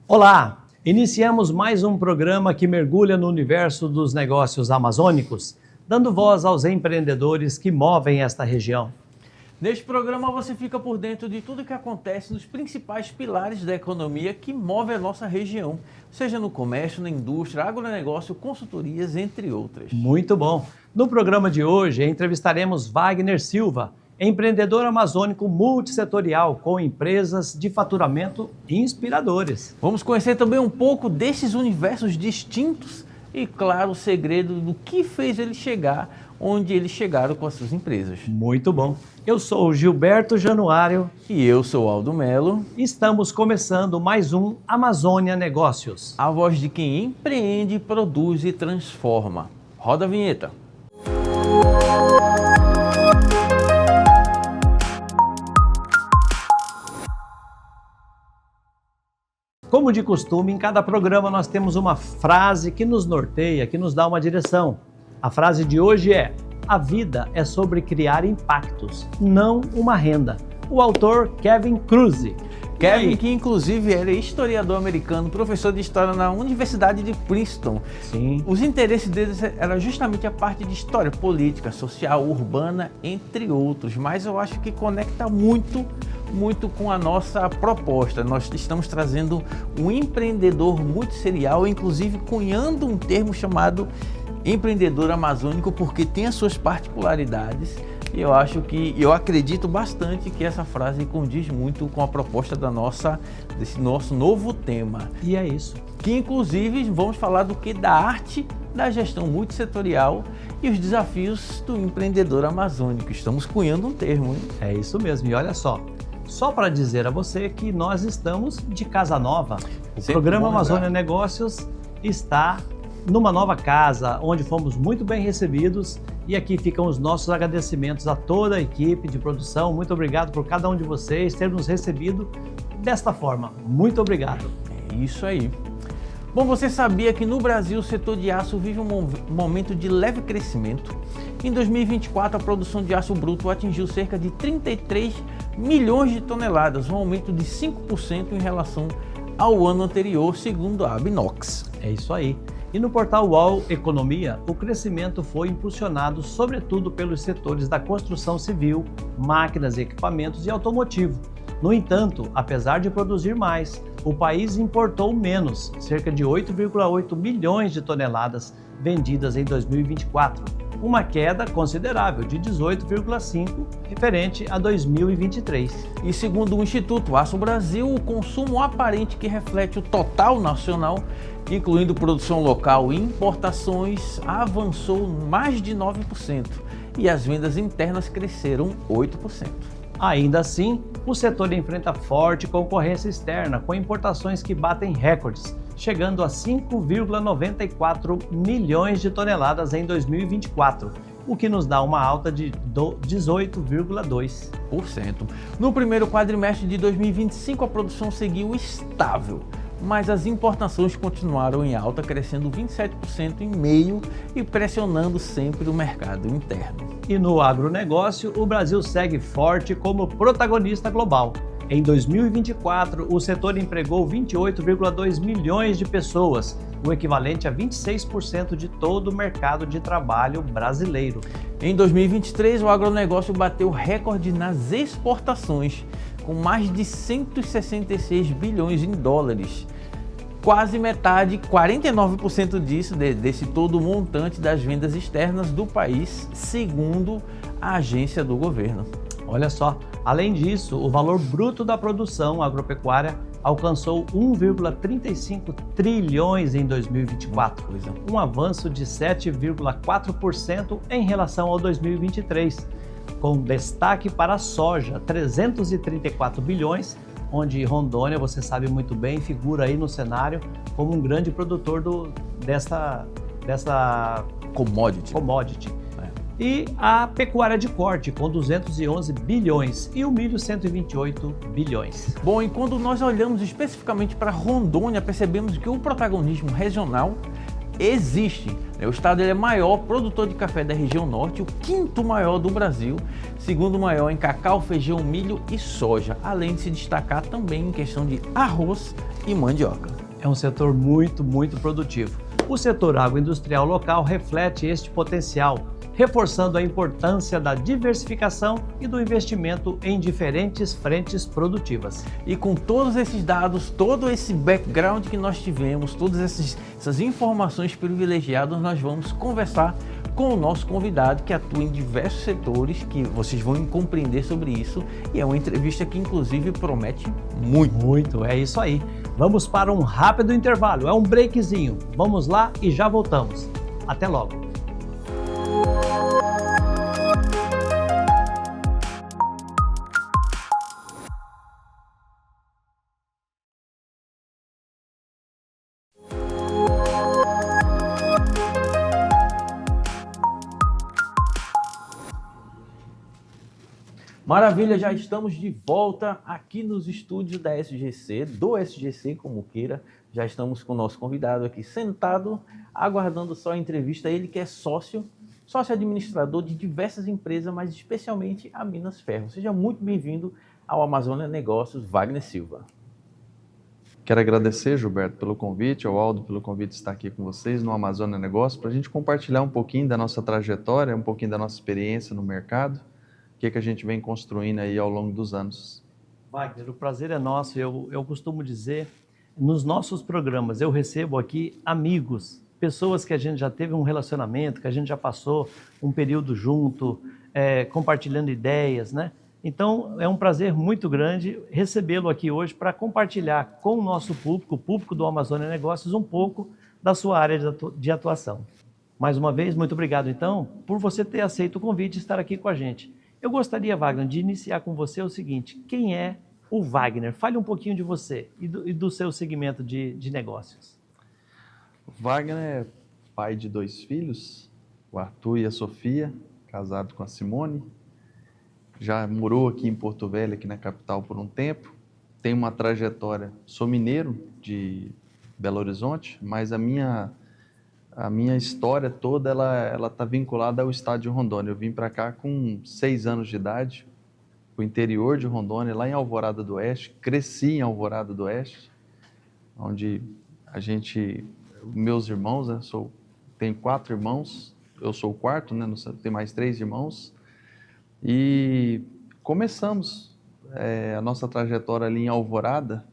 Olá! Iniciamos mais um programa que mergulha no universo dos negócios amazônicos, dando voz aos empreendedores que movem esta região. Neste programa você fica por dentro de tudo que acontece nos principais pilares da economia que move a nossa região, seja no comércio, na indústria, agronegócio, consultorias, entre outras. Muito bom! No programa de hoje entrevistaremos Wagner Silva, empreendedor amazônico multissetorial com empresas de faturamento inspiradores. Vamos conhecer também um pouco desses universos distintos e, claro, o segredo do que fez ele chegar onde eles chegaram com as suas empresas. Muito bom! Eu sou o Gilberto Januário. E eu sou Aldo Melo. Estamos começando mais um Amazônia Negócios. A voz de quem empreende, produz e transforma. Roda a vinheta. Como de costume, em cada programa nós temos uma frase que nos norteia, que nos dá uma direção. A frase de hoje é: a vida é sobre criar impactos, não uma renda. O autor Kevin Kruse. Kevin, que inclusive era historiador americano, professor de história na Universidade de Princeton. Sim. Os interesses deles eram justamente a parte de história política, social, urbana, entre outros. Mas eu acho que conecta muito com a nossa proposta. Nós estamos trazendo um empreendedor multisserial, inclusive cunhando um termo chamado empreendedor amazônico, porque tem as suas particularidades. E eu acredito bastante que essa frase condiz muito com a proposta desse nosso novo tema. E é isso. Que inclusive vamos falar do que? Da arte da gestão multissetorial e os desafios do empreendedor amazônico. Estamos cunhando um termo, hein? É isso mesmo. E olha só para dizer a você que nós estamos de casa nova. O programa Amazônia Negócios está numa nova casa, onde fomos muito bem recebidos, e aqui ficam os nossos agradecimentos a toda a equipe de produção. Muito obrigado por cada um de vocês ter nos recebido desta forma. Muito obrigado. É isso aí. Bom, você sabia que no Brasil o setor de aço vive um momento de leve crescimento? Em 2024, a produção de aço bruto atingiu cerca de 33 milhões de toneladas, um aumento de 5% em relação ao ano anterior, segundo a Abinox. É isso aí. E no portal UOL Economia, o crescimento foi impulsionado sobretudo pelos setores da construção civil, máquinas e equipamentos e automotivo. No entanto, apesar de produzir mais, o país importou menos, cerca de 8,8 milhões de toneladas vendidas em 2024, uma queda considerável de 18,5% referente a 2023. E segundo o Instituto Aço Brasil, o consumo aparente que reflete o total nacional, incluindo produção local e importações, avançou mais de 9% e as vendas internas cresceram 8%. Ainda assim, o setor enfrenta forte concorrência externa, com importações que batem recordes, chegando a 5,94 milhões de toneladas em 2024, o que nos dá uma alta de 18,2%. No primeiro quadrimestre de 2025, a produção seguiu estável, mas as importações continuaram em alta, crescendo 27% em meio e pressionando sempre o mercado interno. E no agronegócio, o Brasil segue forte como protagonista global. Em 2024, o setor empregou 28,2 milhões de pessoas, o equivalente a 26% de todo o mercado de trabalho brasileiro. Em 2023, o agronegócio bateu recorde nas exportações, com mais de 166 bilhões em dólares. Quase metade, 49% desse todo montante das vendas externas do país, segundo a agência do governo. Olha só, além disso, o valor bruto da produção agropecuária alcançou 1,35 trilhões em 2024, um avanço de 7,4% em relação ao 2023, com destaque para a soja, 334 bilhões, onde Rondônia, você sabe muito bem, figura aí no cenário como um grande produtor dessa commodity. E a pecuária de corte, com 211 bilhões, e o milho, 128 bilhões. Bom, e quando nós olhamos especificamente para Rondônia, percebemos que o protagonismo regional existe. O estado é o maior produtor de café da região norte, o quinto maior do Brasil, segundo maior em cacau, feijão, milho e soja, além de se destacar também em questão de arroz e mandioca. É um setor muito produtivo. O setor agroindustrial local reflete este potencial, reforçando a importância da diversificação e do investimento em diferentes frentes produtivas. E com todos esses dados, todo esse background que nós tivemos, todas essas informações privilegiadas, nós vamos conversar com o nosso convidado que atua em diversos setores, que vocês vão compreender sobre isso, e é uma entrevista que inclusive promete muito. É isso aí. Vamos para um rápido intervalo, é um breakzinho. Vamos lá e já voltamos. Até logo. Maravilha, já estamos de volta aqui nos estúdios da SGC, do SGC como queira. Já estamos com o nosso convidado aqui sentado, aguardando só a entrevista. Ele que é sócio administrador de diversas empresas, mas especialmente a Minas Ferro. Seja muito bem-vindo ao Amazônia Negócios, Wagner Silva. Quero agradecer, Gilberto, pelo convite, ao Aldo pelo convite de estar aqui com vocês no Amazônia Negócios, para a gente compartilhar um pouquinho da nossa trajetória, um pouquinho da nossa experiência no mercado, o que a gente vem construindo aí ao longo dos anos. Wagner, o prazer é nosso. Eu costumo dizer, nos nossos programas, eu recebo aqui amigos, pessoas que a gente já teve um relacionamento, que a gente já passou um período junto, compartilhando ideias, né? Então, é um prazer muito grande recebê-lo aqui hoje para compartilhar com o nosso público, o público do Amazônia Negócios, um pouco da sua área de atuação. Mais uma vez, muito obrigado, então, por você ter aceito o convite e estar aqui com a gente. Eu gostaria, Wagner, de iniciar com você o seguinte: quem é o Wagner? Fale um pouquinho de você e do seu segmento de negócios. O Wagner é pai de 2 filhos, o Arthur e a Sofia, casado com a Simone. Já morou aqui em Porto Velho, aqui na capital, por um tempo. Tem uma trajetória, sou mineiro de Belo Horizonte, mas a minha história toda ela está vinculada ao estado de Rondônia. Eu vim para cá com 6 anos de idade, o interior de Rondônia, lá em Alvorada do Oeste. Cresci em Alvorada do Oeste, onde meus irmãos, né, tenho 4 irmãos, eu sou o quarto, né, tem mais 3 irmãos, e começamos a nossa trajetória ali em Alvorada.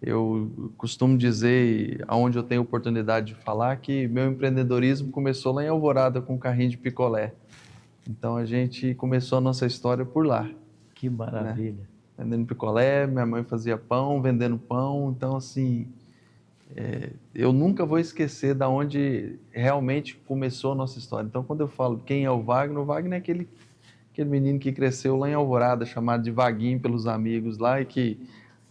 Eu costumo dizer, onde eu tenho oportunidade de falar, que meu empreendedorismo começou lá em Alvorada com um carrinho de picolé. Então a gente começou a nossa história por lá. Que maravilha. Né? Vendendo picolé, minha mãe fazia pão, vendendo pão. Então assim, eu nunca vou esquecer de onde realmente começou a nossa história. Então quando eu falo quem é o Wagner é aquele menino que cresceu lá em Alvorada, chamado de Vaguinho pelos amigos lá, e que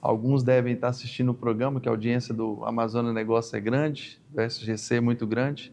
alguns devem estar assistindo o programa, que a audiência do Amazônia Negócio é grande, do SGC é muito grande,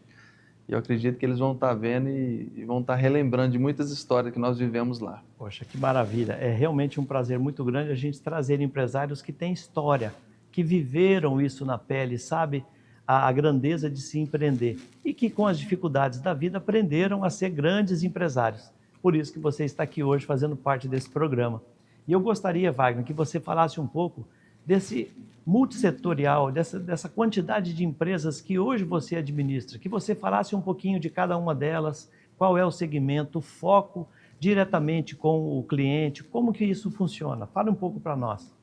e eu acredito que eles vão estar vendo e vão estar relembrando de muitas histórias que nós vivemos lá. Poxa, que maravilha. É realmente um prazer muito grande a gente trazer empresários que têm história, que viveram isso na pele, sabe a grandeza de se empreender, e que com as dificuldades da vida aprenderam a ser grandes empresários. Por isso que você está aqui hoje fazendo parte desse programa. E eu gostaria, Wagner, que você falasse um pouco desse multissetorial, dessa quantidade de empresas que hoje você administra, que você falasse um pouquinho de cada uma delas, qual é o segmento, o foco diretamente com o cliente, como que isso funciona? Fala um pouco para nós.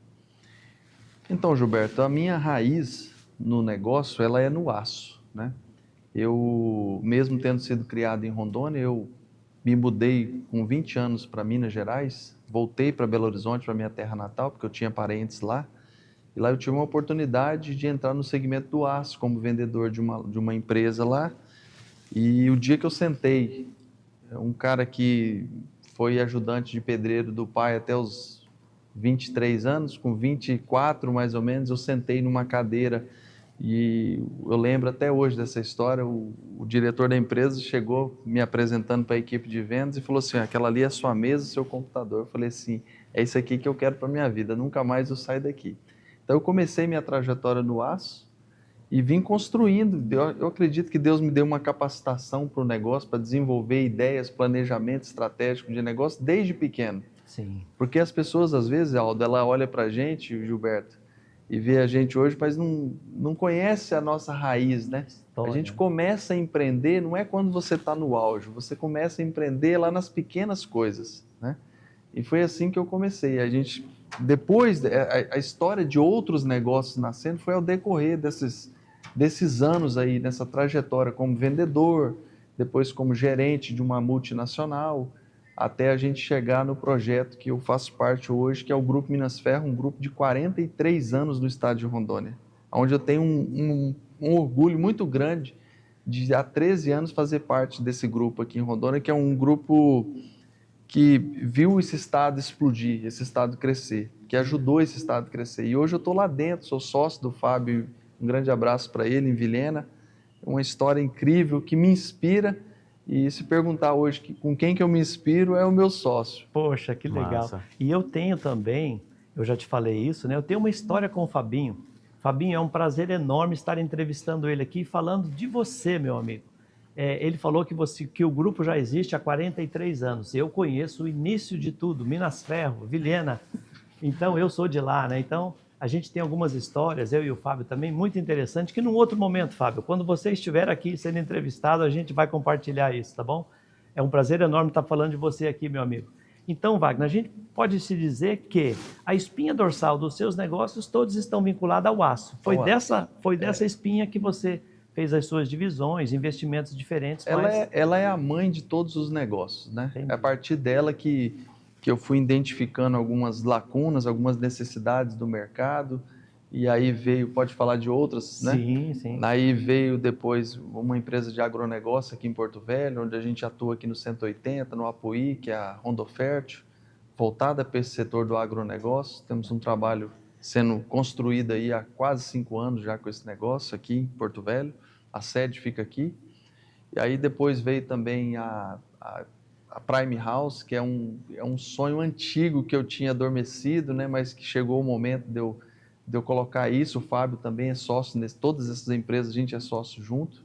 Então, Gilberto, a minha raiz no negócio, ela é no aço, né? Eu, mesmo tendo sido criado em Rondônia, eu me mudei com 20 anos para Minas Gerais, voltei para Belo Horizonte, para minha terra natal, porque eu tinha parentes lá. E lá eu tive uma oportunidade de entrar no segmento do aço, como vendedor de uma empresa lá. E o dia que eu sentei, um cara que foi ajudante de pedreiro do pai até os 23 anos, com 24 mais ou menos, eu sentei numa cadeira. E eu lembro até hoje dessa história, o diretor da empresa chegou me apresentando para a equipe de vendas e falou assim: aquela ali é a sua mesa, o seu computador. Eu falei assim: é isso aqui que eu quero para a minha vida, nunca mais eu saio daqui. Então eu comecei minha trajetória no aço e vim construindo. Eu acredito que Deus me deu uma capacitação para o negócio, para desenvolver ideias, planejamento estratégico de negócio desde pequeno. Sim. Porque as pessoas às vezes, Aldo, ela olha para a gente, Gilberto, e vê a gente hoje, mas não conhece a nossa raiz, né? A gente começa a empreender, não é quando você está no auge, você começa a empreender lá nas pequenas coisas, né? E foi assim que eu comecei. A gente, depois, a história de outros negócios nascendo foi ao decorrer desses anos aí, nessa trajetória como vendedor, depois como gerente de uma multinacional, até a gente chegar no projeto que eu faço parte hoje, que é o Grupo Minas Ferro, um grupo de 43 anos no estado de Rondônia, onde eu tenho um orgulho muito grande de há 13 anos fazer parte desse grupo aqui em Rondônia, que é um grupo que viu esse estado explodir, esse estado crescer, que ajudou esse estado a crescer. E hoje eu estou lá dentro, sou sócio do Fábio, um grande abraço para ele, em Vilhena, uma história incrível que me inspira. E se perguntar hoje com quem que eu me inspiro, é o meu sócio. Poxa, que legal. Massa. E eu tenho também, eu já te falei isso, né? Eu tenho uma história com o Fabinho. Fabinho, é um prazer enorme estar entrevistando ele aqui, falando de você, meu amigo. Ele falou que o grupo já existe há 43 anos. Eu conheço o início de tudo, Minas Ferro, Vilhena. Então, eu sou de lá, né? Então, a gente tem algumas histórias, eu e o Fábio também, muito interessantes, que num outro momento, Fábio, quando você estiver aqui sendo entrevistado, a gente vai compartilhar isso, tá bom? É um prazer enorme estar falando de você aqui, meu amigo. Então, Wagner, a gente pode se dizer que a espinha dorsal dos seus negócios todos estão vinculados ao aço. Foi dessa espinha que você fez as suas divisões, investimentos diferentes. Ela é a mãe de todos os negócios, né? Entendi. É a partir dela que eu fui identificando algumas lacunas, algumas necessidades do mercado, e aí veio, pode falar de outras, né? Sim, sim. Aí veio depois uma empresa de agronegócio aqui em Porto Velho, onde a gente atua aqui no 180, no Apoí, que é a Rondofértil, voltada para esse setor do agronegócio. Temos um trabalho sendo construído aí há quase 5 anos já com esse negócio aqui em Porto Velho. A sede fica aqui. E aí depois veio também a Prime House, que é um sonho antigo que eu tinha adormecido, né? Mas que chegou o momento de eu colocar isso. O Fábio também é sócio, todas essas empresas a gente é sócio junto.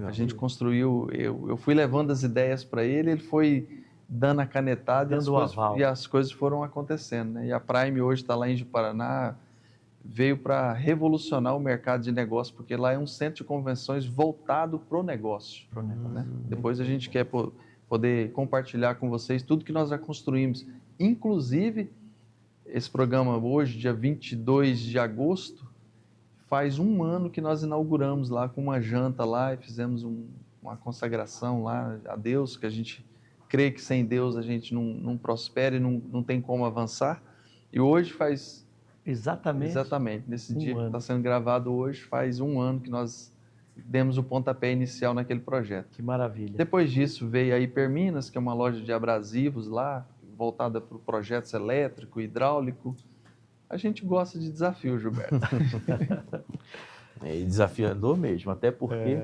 A gente construiu, eu fui levando as ideias para ele foi dando a canetada e as coisas foram acontecendo, né? E a Prime hoje está lá em Ji-Paraná, veio para revolucionar o mercado de negócio, porque lá é um centro de convenções voltado para o negócio. Né? Depois a gente quer poder compartilhar com vocês tudo que nós já construímos, inclusive esse programa hoje, dia 22 de agosto, faz 1 ano que nós inauguramos lá com uma janta lá e fizemos uma consagração lá a Deus, que a gente crê que sem Deus a gente não prospera e não tem como avançar. E hoje faz... Exatamente. Nesse dia que está sendo gravado hoje, faz 1 ano que nós demos o pontapé inicial naquele projeto. Que maravilha. Depois disso veio a Hiperminas, que é uma loja de abrasivos lá, voltada para projetos elétrico, hidráulico. A gente gosta de desafio, Gilberto. É desafiador mesmo, até porque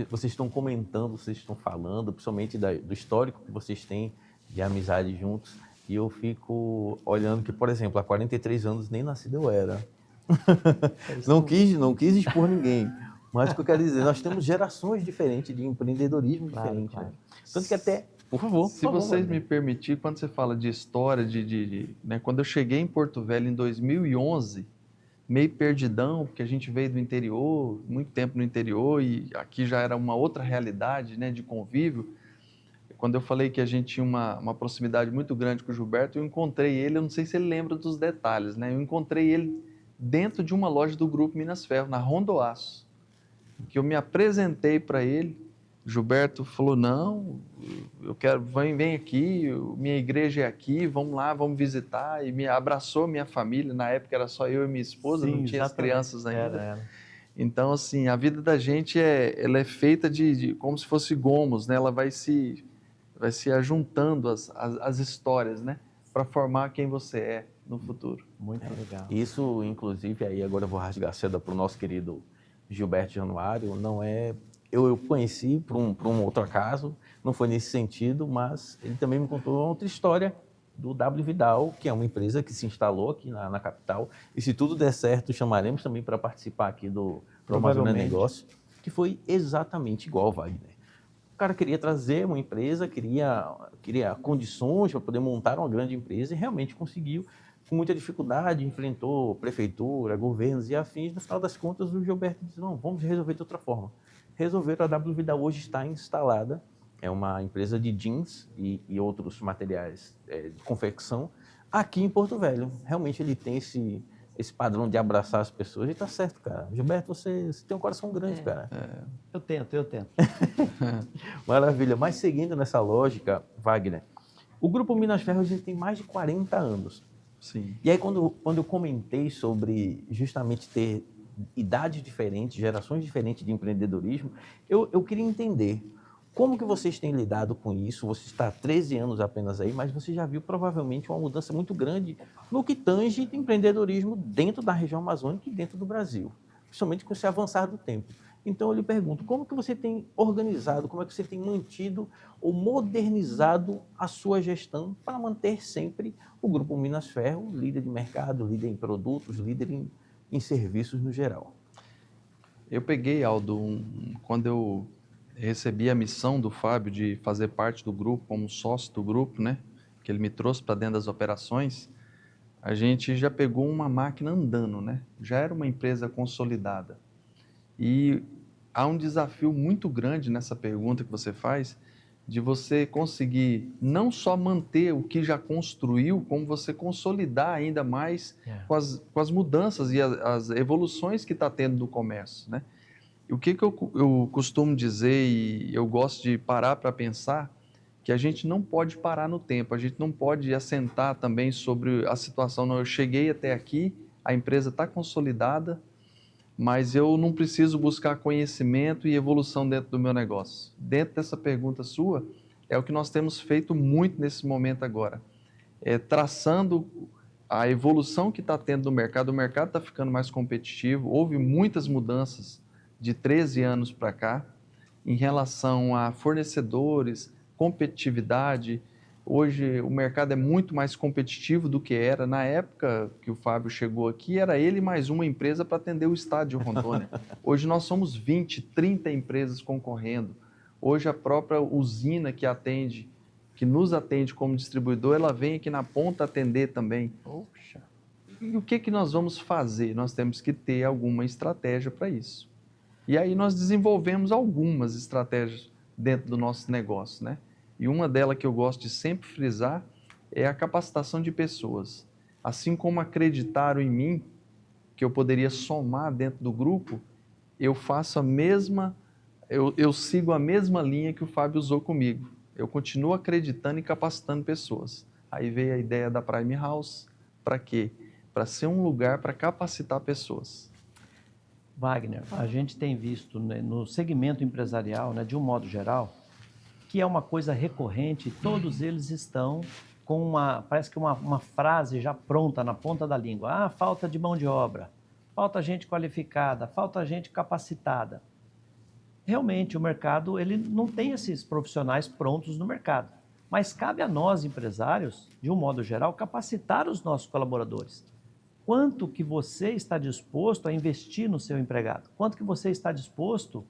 vocês estão comentando, vocês estão falando, principalmente do histórico que vocês têm de amizade juntos, e eu fico olhando que, por exemplo, há 43 anos nem nascido eu era. Não quis expor ninguém, mas o que eu quero dizer, nós temos gerações diferentes de empreendedorismo diferente. Né? Tanto que até, por favor. Se vocês me permitirem, quando você fala de história, né, quando eu cheguei em Porto Velho em 2011, meio perdidão, porque a gente veio do interior, muito tempo no interior, e aqui já era uma outra realidade, né, de convívio. Quando eu falei que a gente tinha uma proximidade muito grande com o Gilberto, eu encontrei ele, eu não sei se ele lembra dos detalhes, né? Eu encontrei ele dentro de uma loja do Grupo Minas Ferro, na Rondoaço, que eu me apresentei para ele. O Gilberto falou, não, eu quero, vem aqui, minha igreja é aqui, vamos lá, vamos visitar. E me abraçou minha família, na época era só eu e minha esposa, não tinha as crianças ainda. Era. Então, assim, a vida da gente ela é feita de como se fosse gomos, né? Ela vai se ajuntando as histórias, né? Para formar quem você é no futuro. Muito legal. Isso, inclusive, aí agora eu vou rasgar a seda para o nosso querido Gilberto Januário, não é... Eu conheci por um outro acaso, não foi nesse sentido, mas ele também me contou uma outra história do W Vidal, que é uma empresa que se instalou aqui na capital, e se tudo der certo, chamaremos também para participar aqui do Amazônia Negócio, que foi exatamente igual ao Wagner. O cara queria trazer uma empresa, queria condições para poder montar uma grande empresa e realmente conseguiu. com muita dificuldade, enfrentou prefeitura, governos e afins. No final das contas, o Gilberto disse, não, vamos resolver de outra forma. Resolveram, a W Vida hoje está instalada, é uma empresa de jeans e outros materiais de confecção, aqui em Porto Velho. Realmente ele tem esse padrão de abraçar as pessoas e tá certo, cara. Gilberto, você tem um coração grande, cara. Eu tento. Maravilha. Mas seguindo nessa lógica, Wagner, o Grupo Minas Ferro já tem mais de 40 anos. Sim. E aí, quando eu comentei sobre justamente ter idades diferentes, gerações diferentes de empreendedorismo, eu queria entender como que vocês têm lidado com isso. Você está há 13 anos apenas aí, mas você já viu provavelmente uma mudança muito grande no que tange empreendedorismo dentro da região amazônica e dentro do Brasil, principalmente com esse avançar do tempo. Então eu lhe pergunto, como que você tem organizado, como é que você tem mantido ou modernizado a sua gestão para manter sempre o Grupo Minas Ferro líder de mercado, líder em produtos, líder em serviços no geral? Eu peguei, Aldo, quando eu recebi a missão do Fábio de fazer parte do grupo, como sócio do grupo, né? Que ele me trouxe para dentro das operações, a gente já pegou uma máquina andando, né? Já era uma empresa consolidada. E há um desafio muito grande nessa pergunta que você faz, de você conseguir não só manter o que já construiu, como você consolidar ainda mais com as mudanças e as evoluções que está tendo no comércio, né? E o que eu costumo dizer, e eu gosto de parar para pensar, que a gente não pode parar no tempo, a gente não pode assentar também sobre a situação. Não, eu cheguei até aqui, a empresa está consolidada, mas eu não preciso buscar conhecimento e evolução dentro do meu negócio. Dentro dessa pergunta sua, é o que nós temos feito muito nesse momento agora, traçando a evolução que está tendo no mercado. O mercado está ficando mais competitivo, houve muitas mudanças de 13 anos para cá, em relação a fornecedores, competitividade. Hoje o mercado é muito mais competitivo do que era. Na época que o Fábio chegou aqui, era ele mais uma empresa para atender o estado de Rondônia. Hoje nós somos 20, 30 empresas concorrendo. Hoje a própria usina que nos atende como distribuidor, ela vem aqui na ponta atender também. Poxa. E o que nós vamos fazer? Nós temos que ter alguma estratégia para isso. E aí nós desenvolvemos algumas estratégias dentro do nosso negócio, né? E uma delas que eu gosto de sempre frisar é a capacitação de pessoas. Assim como acreditaram em mim, que eu poderia somar dentro do grupo, eu sigo a mesma linha que o Fábio usou comigo. Eu continuo acreditando e capacitando pessoas. Aí veio a ideia da Prime House. Para quê? Para ser um lugar para capacitar pessoas. Wagner, a gente tem visto, né, no segmento empresarial, né, de um modo geral, que é uma coisa recorrente, todos eles estão com parece que uma frase já pronta na ponta da língua. Falta de mão de obra, falta gente qualificada, falta gente capacitada. Realmente o mercado, ele não tem esses profissionais prontos no mercado, mas cabe a nós, empresários, de um modo geral, capacitar os nossos colaboradores. Quanto que você está disposto a investir no seu empregado? Quanto que você está disposto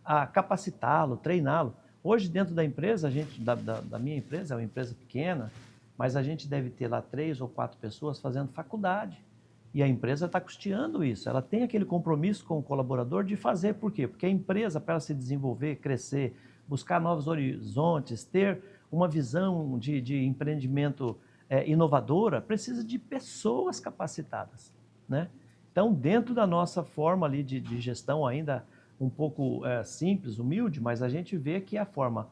a capacitá-lo, treiná-lo? Hoje, dentro da empresa, da minha empresa, é uma empresa pequena, mas a gente deve ter lá 3 ou 4 pessoas fazendo faculdade. E a empresa está custeando isso. Ela tem aquele compromisso com o colaborador de fazer. Por quê? Porque a empresa, para ela se desenvolver, crescer, buscar novos horizontes, ter uma visão de empreendimento inovadora, precisa de pessoas capacitadas, né? Então, dentro da nossa forma ali de gestão ainda um pouco simples, humilde, mas a gente vê que a forma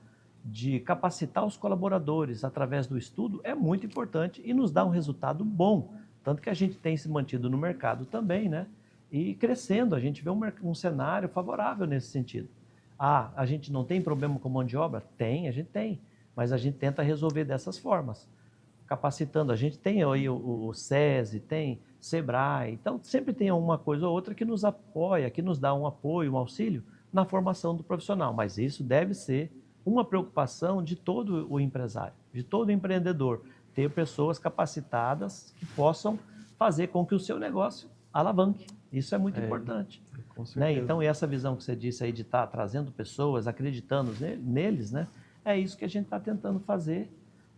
de capacitar os colaboradores através do estudo é muito importante e nos dá um resultado bom, tanto que a gente tem se mantido no mercado também, né? E crescendo, a gente vê um cenário favorável nesse sentido. A gente não tem problema com mão de obra? Tem, a gente tem, mas a gente tenta resolver dessas formas. Capacitando, a gente tem aí o SESI, tem Sebrae, então sempre tem uma coisa ou outra que nos apoia, que nos dá um apoio, um auxílio na formação do profissional, mas isso deve ser uma preocupação de todo o empresário, de todo empreendedor, ter pessoas capacitadas que possam fazer com que o seu negócio alavanque, isso é muito importante. Com Né? certeza. Então, e essa visão que você disse aí de estar trazendo pessoas, acreditando neles, né? É isso que a gente está tentando fazer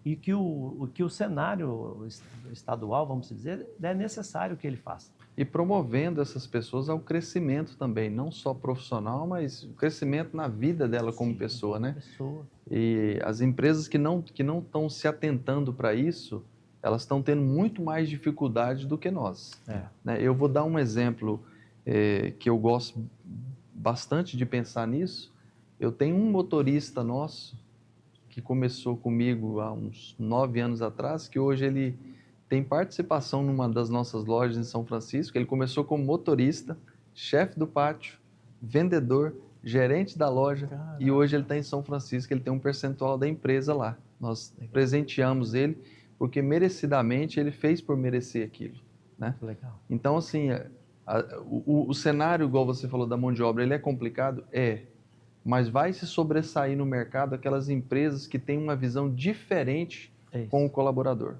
e que o cenário estadual, vamos dizer, é necessário que ele faça. E promovendo essas pessoas ao crescimento também, não só profissional, mas o crescimento na vida dela como pessoa, né? E as empresas que não estão se atentando para isso, elas estão tendo muito mais dificuldade do que nós. Né? Eu vou dar um exemplo que eu gosto bastante de pensar nisso. Eu tenho um motorista nosso que começou comigo há uns 9 anos atrás, que hoje ele tem participação numa das nossas lojas em São Francisco. Ele começou como motorista, chefe do pátio, vendedor, gerente da loja. Caramba. E hoje ele está em São Francisco, ele tem um percentual da empresa lá. Nós presenteamos ele porque merecidamente ele fez por merecer aquilo, né? Legal. Então, assim, o cenário, igual você falou, da mão de obra, ele é complicado? Mas vai se sobressair no mercado aquelas empresas que têm uma visão diferente com o colaborador.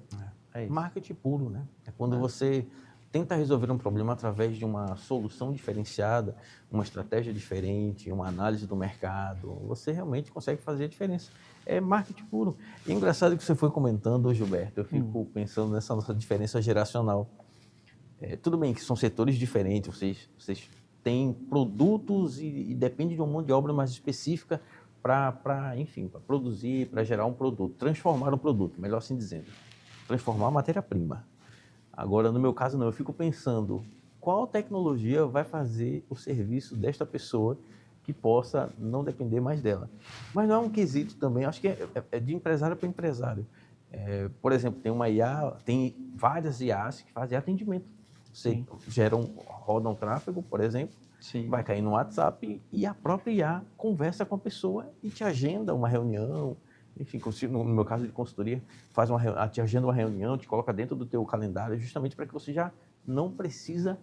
Marketing puro, né? É quando você tenta resolver um problema através de uma solução diferenciada, uma estratégia diferente, uma análise do mercado. Você realmente consegue fazer a diferença. É marketing puro. E é engraçado que você foi comentando, Gilberto, eu fico pensando nessa nossa diferença geracional. Tudo bem que são setores diferentes, vocês têm produtos e depende de uma mão de obra mais específica para produzir, para gerar um produto, transformar um produto, melhor assim dizendo. Transformar a matéria-prima. Agora, no meu caso, não. Eu fico pensando qual tecnologia vai fazer o serviço desta pessoa que possa não depender mais dela. Mas não é um quesito também, acho que é de empresário para empresário. Por exemplo, tem várias IAs que fazem atendimento. Você roda um tráfego, por exemplo, vai cair no WhatsApp e a própria IA conversa com a pessoa e te agenda uma reunião. Enfim, no meu caso de consultoria, te agenda uma reunião, te coloca dentro do teu calendário, justamente para que você já não precisa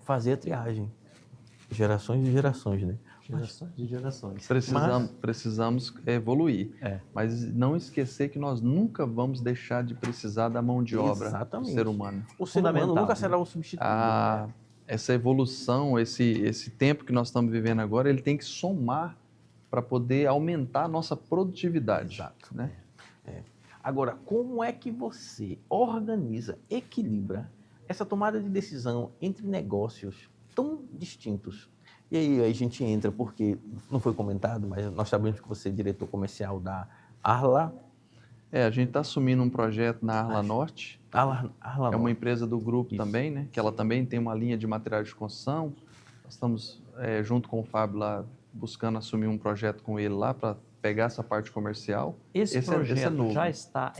fazer a triagem. Gerações e gerações, né? Gerações e gerações. Precisamos evoluir, mas não esquecer que nós nunca vamos deixar de precisar da mão de obra do ser humano. O ser humano nunca será o substituto. Essa evolução, esse tempo que nós estamos vivendo agora, ele tem que somar para poder aumentar a nossa produtividade. Exato. Né? Agora, como é que você organiza, equilibra essa tomada de decisão entre negócios tão distintos? E aí a gente entra, porque não foi comentado, mas nós sabemos que você é diretor comercial da Arla. A gente está assumindo um projeto na Arla Norte. Arla é uma empresa do grupo também, né? Que ela também tem uma linha de materiais de construção. Nós estamos, junto com o Fábio lá, buscando assumir um projeto com ele lá para pegar essa parte comercial. Esse projeto novo. já está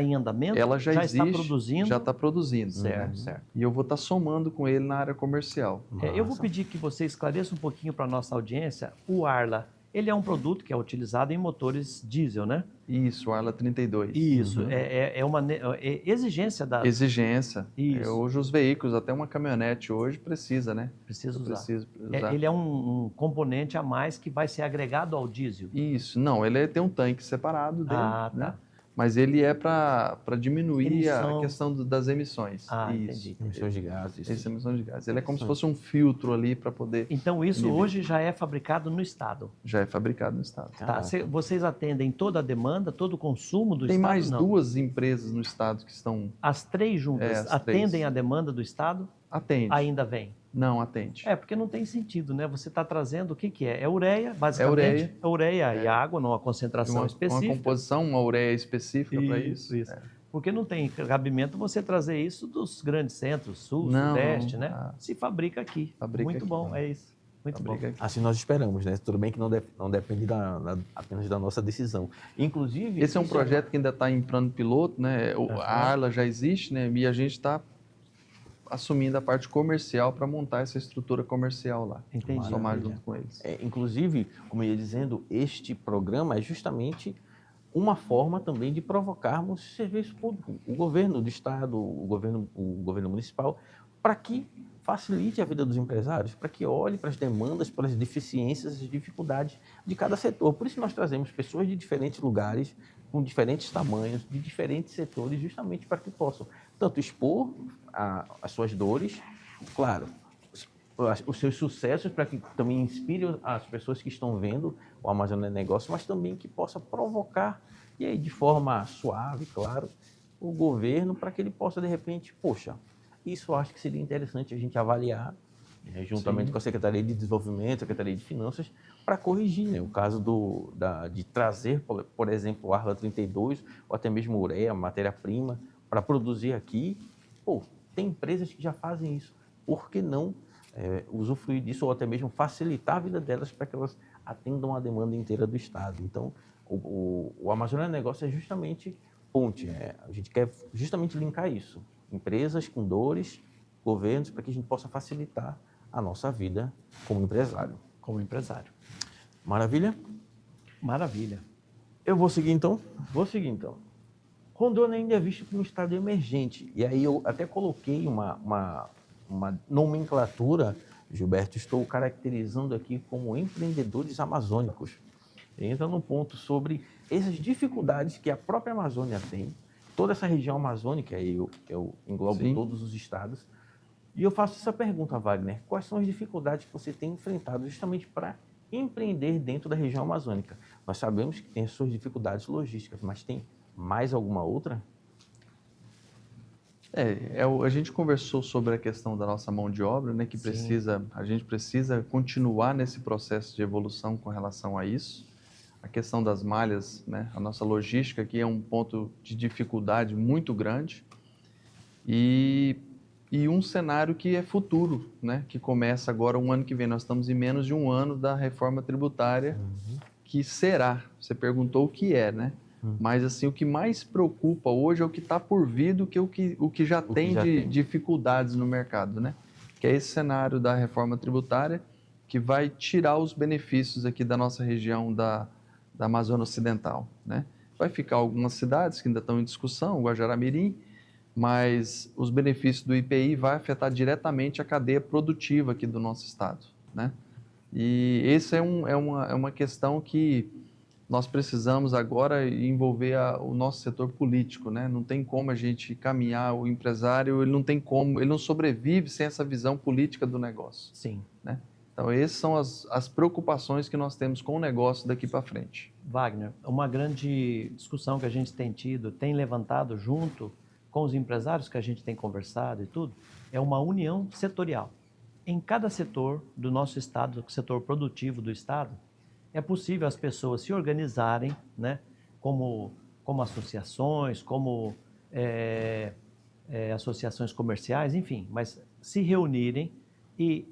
em andamento? Ela já existe, está produzindo? Já está produzindo. Certo. E eu vou estar somando com ele na área comercial. Eu vou pedir que você esclareça um pouquinho para a nossa audiência. O Arla, ele é um produto que é utilizado em motores diesel, né? Isso, o Arla 32. Isso, é uma exigência da... Exigência. Isso. Hoje os veículos, até uma caminhonete hoje precisa, né? Precisa usar. Precisa usar. Ele é um componente a mais que vai ser agregado ao diesel. Isso, não, ele tem um tanque separado dele, né? Tá. Mas ele é para diminuir a questão das emissões. Entendi. Emissões de gases. Emissões de gases. Ele é como se fosse um filtro ali para poder... Então isso hoje já é fabricado no estado? Já é fabricado no estado. Tá. Vocês atendem toda a demanda, todo o consumo do tem estado? Tem mais 2 empresas no estado que estão... As 3 juntas atendem a demanda do estado? Atende. Ainda vem? Não, atende. Porque não tem sentido, né? Você está trazendo o que é? É ureia, basicamente. É ureia e água, numa concentração específica. Uma composição, uma ureia específica para isso. Porque não tem cabimento você trazer isso dos grandes centros, sul, sudeste, né? Se fabrica aqui. Muito bom, é isso. Muito bom. Assim nós esperamos, né? Tudo bem que não depende apenas da nossa decisão. Inclusive... Esse é um projeto que ainda está em plano piloto, né? A Arla já existe, né? E a gente está assumindo a parte comercial para montar essa estrutura comercial lá. Entendi. Somar junto com eles. Inclusive, como eu ia dizendo, este programa é justamente uma forma também de provocarmos serviço público, o governo do estado, o governo municipal, para que facilite a vida dos empresários, para que olhe para as demandas, para as deficiências, as dificuldades de cada setor. Por isso nós trazemos pessoas de diferentes lugares, com diferentes tamanhos, de diferentes setores, justamente para que possam tanto expor as suas dores, claro, os seus sucessos, para que também inspire as pessoas que estão vendo o Amazônia Negócio, mas também que possa provocar E aí, de forma suave, claro, o governo, para que ele possa, de repente, poxa, isso eu acho que seria interessante a gente avaliar, né, juntamente com a Secretaria de Desenvolvimento, Secretaria de Finanças, para corrigir, né, o caso de trazer, por exemplo, o Arla 32, ou até mesmo ureia, matéria-prima, para produzir aqui. Pô, tem empresas que já fazem isso. Por que não usufruir disso ou até mesmo facilitar a vida delas para que elas atendam a demanda inteira do Estado? Então, o Amazônia Negócio é justamente ponte. A gente quer justamente linkar isso. Empresas com dores, governos, para que a gente possa facilitar a nossa vida como empresário. Como empresário. Maravilha? Maravilha. Eu vou seguir então? Vou seguir então. Rondônia ainda é visto como um estado emergente. E aí eu até coloquei uma nomenclatura, Gilberto, estou caracterizando aqui como empreendedores amazônicos. Entra num ponto sobre essas dificuldades que a própria Amazônia tem, toda essa região amazônica, eu englobo Sim. todos os estados, e eu faço essa pergunta, Wagner, quais são as dificuldades que você tem enfrentado justamente para empreender dentro da região amazônica? Nós sabemos que tem as suas dificuldades logísticas, mas tem mais alguma outra? A gente conversou sobre a questão da nossa mão de obra, né, que a gente precisa continuar nesse processo de evolução com relação a isso. A questão das malhas, né, a nossa logística aqui é um ponto de dificuldade muito grande e um cenário que é futuro, né, que começa agora um ano que vem. Nós estamos em menos de um ano da reforma tributária, que será. Você perguntou o que é, né? Mas assim, o que mais preocupa hoje é o que está por vir do que o que já tem de dificuldades no mercado, né? Que é esse cenário da reforma tributária que vai tirar os benefícios aqui da nossa região da Amazônia Ocidental, né? Vai ficar algumas cidades que ainda estão em discussão, Guajará-Mirim, mas os benefícios do IPI vai afetar diretamente a cadeia produtiva aqui do nosso estado, né? E essa é uma questão que nós precisamos agora envolver o nosso setor político, né? Não tem como a gente caminhar, o empresário, ele não sobrevive sem essa visão política do negócio. Sim. Né? Então, essas são as preocupações que nós temos com o negócio daqui para frente. Wagner, uma grande discussão que a gente tem tido, tem levantado junto com os empresários que a gente tem conversado e tudo, é uma união setorial. Em cada setor do nosso estado, o setor produtivo do estado, é possível as pessoas se organizarem, né, como associações, como associações comerciais, enfim, mas se reunirem e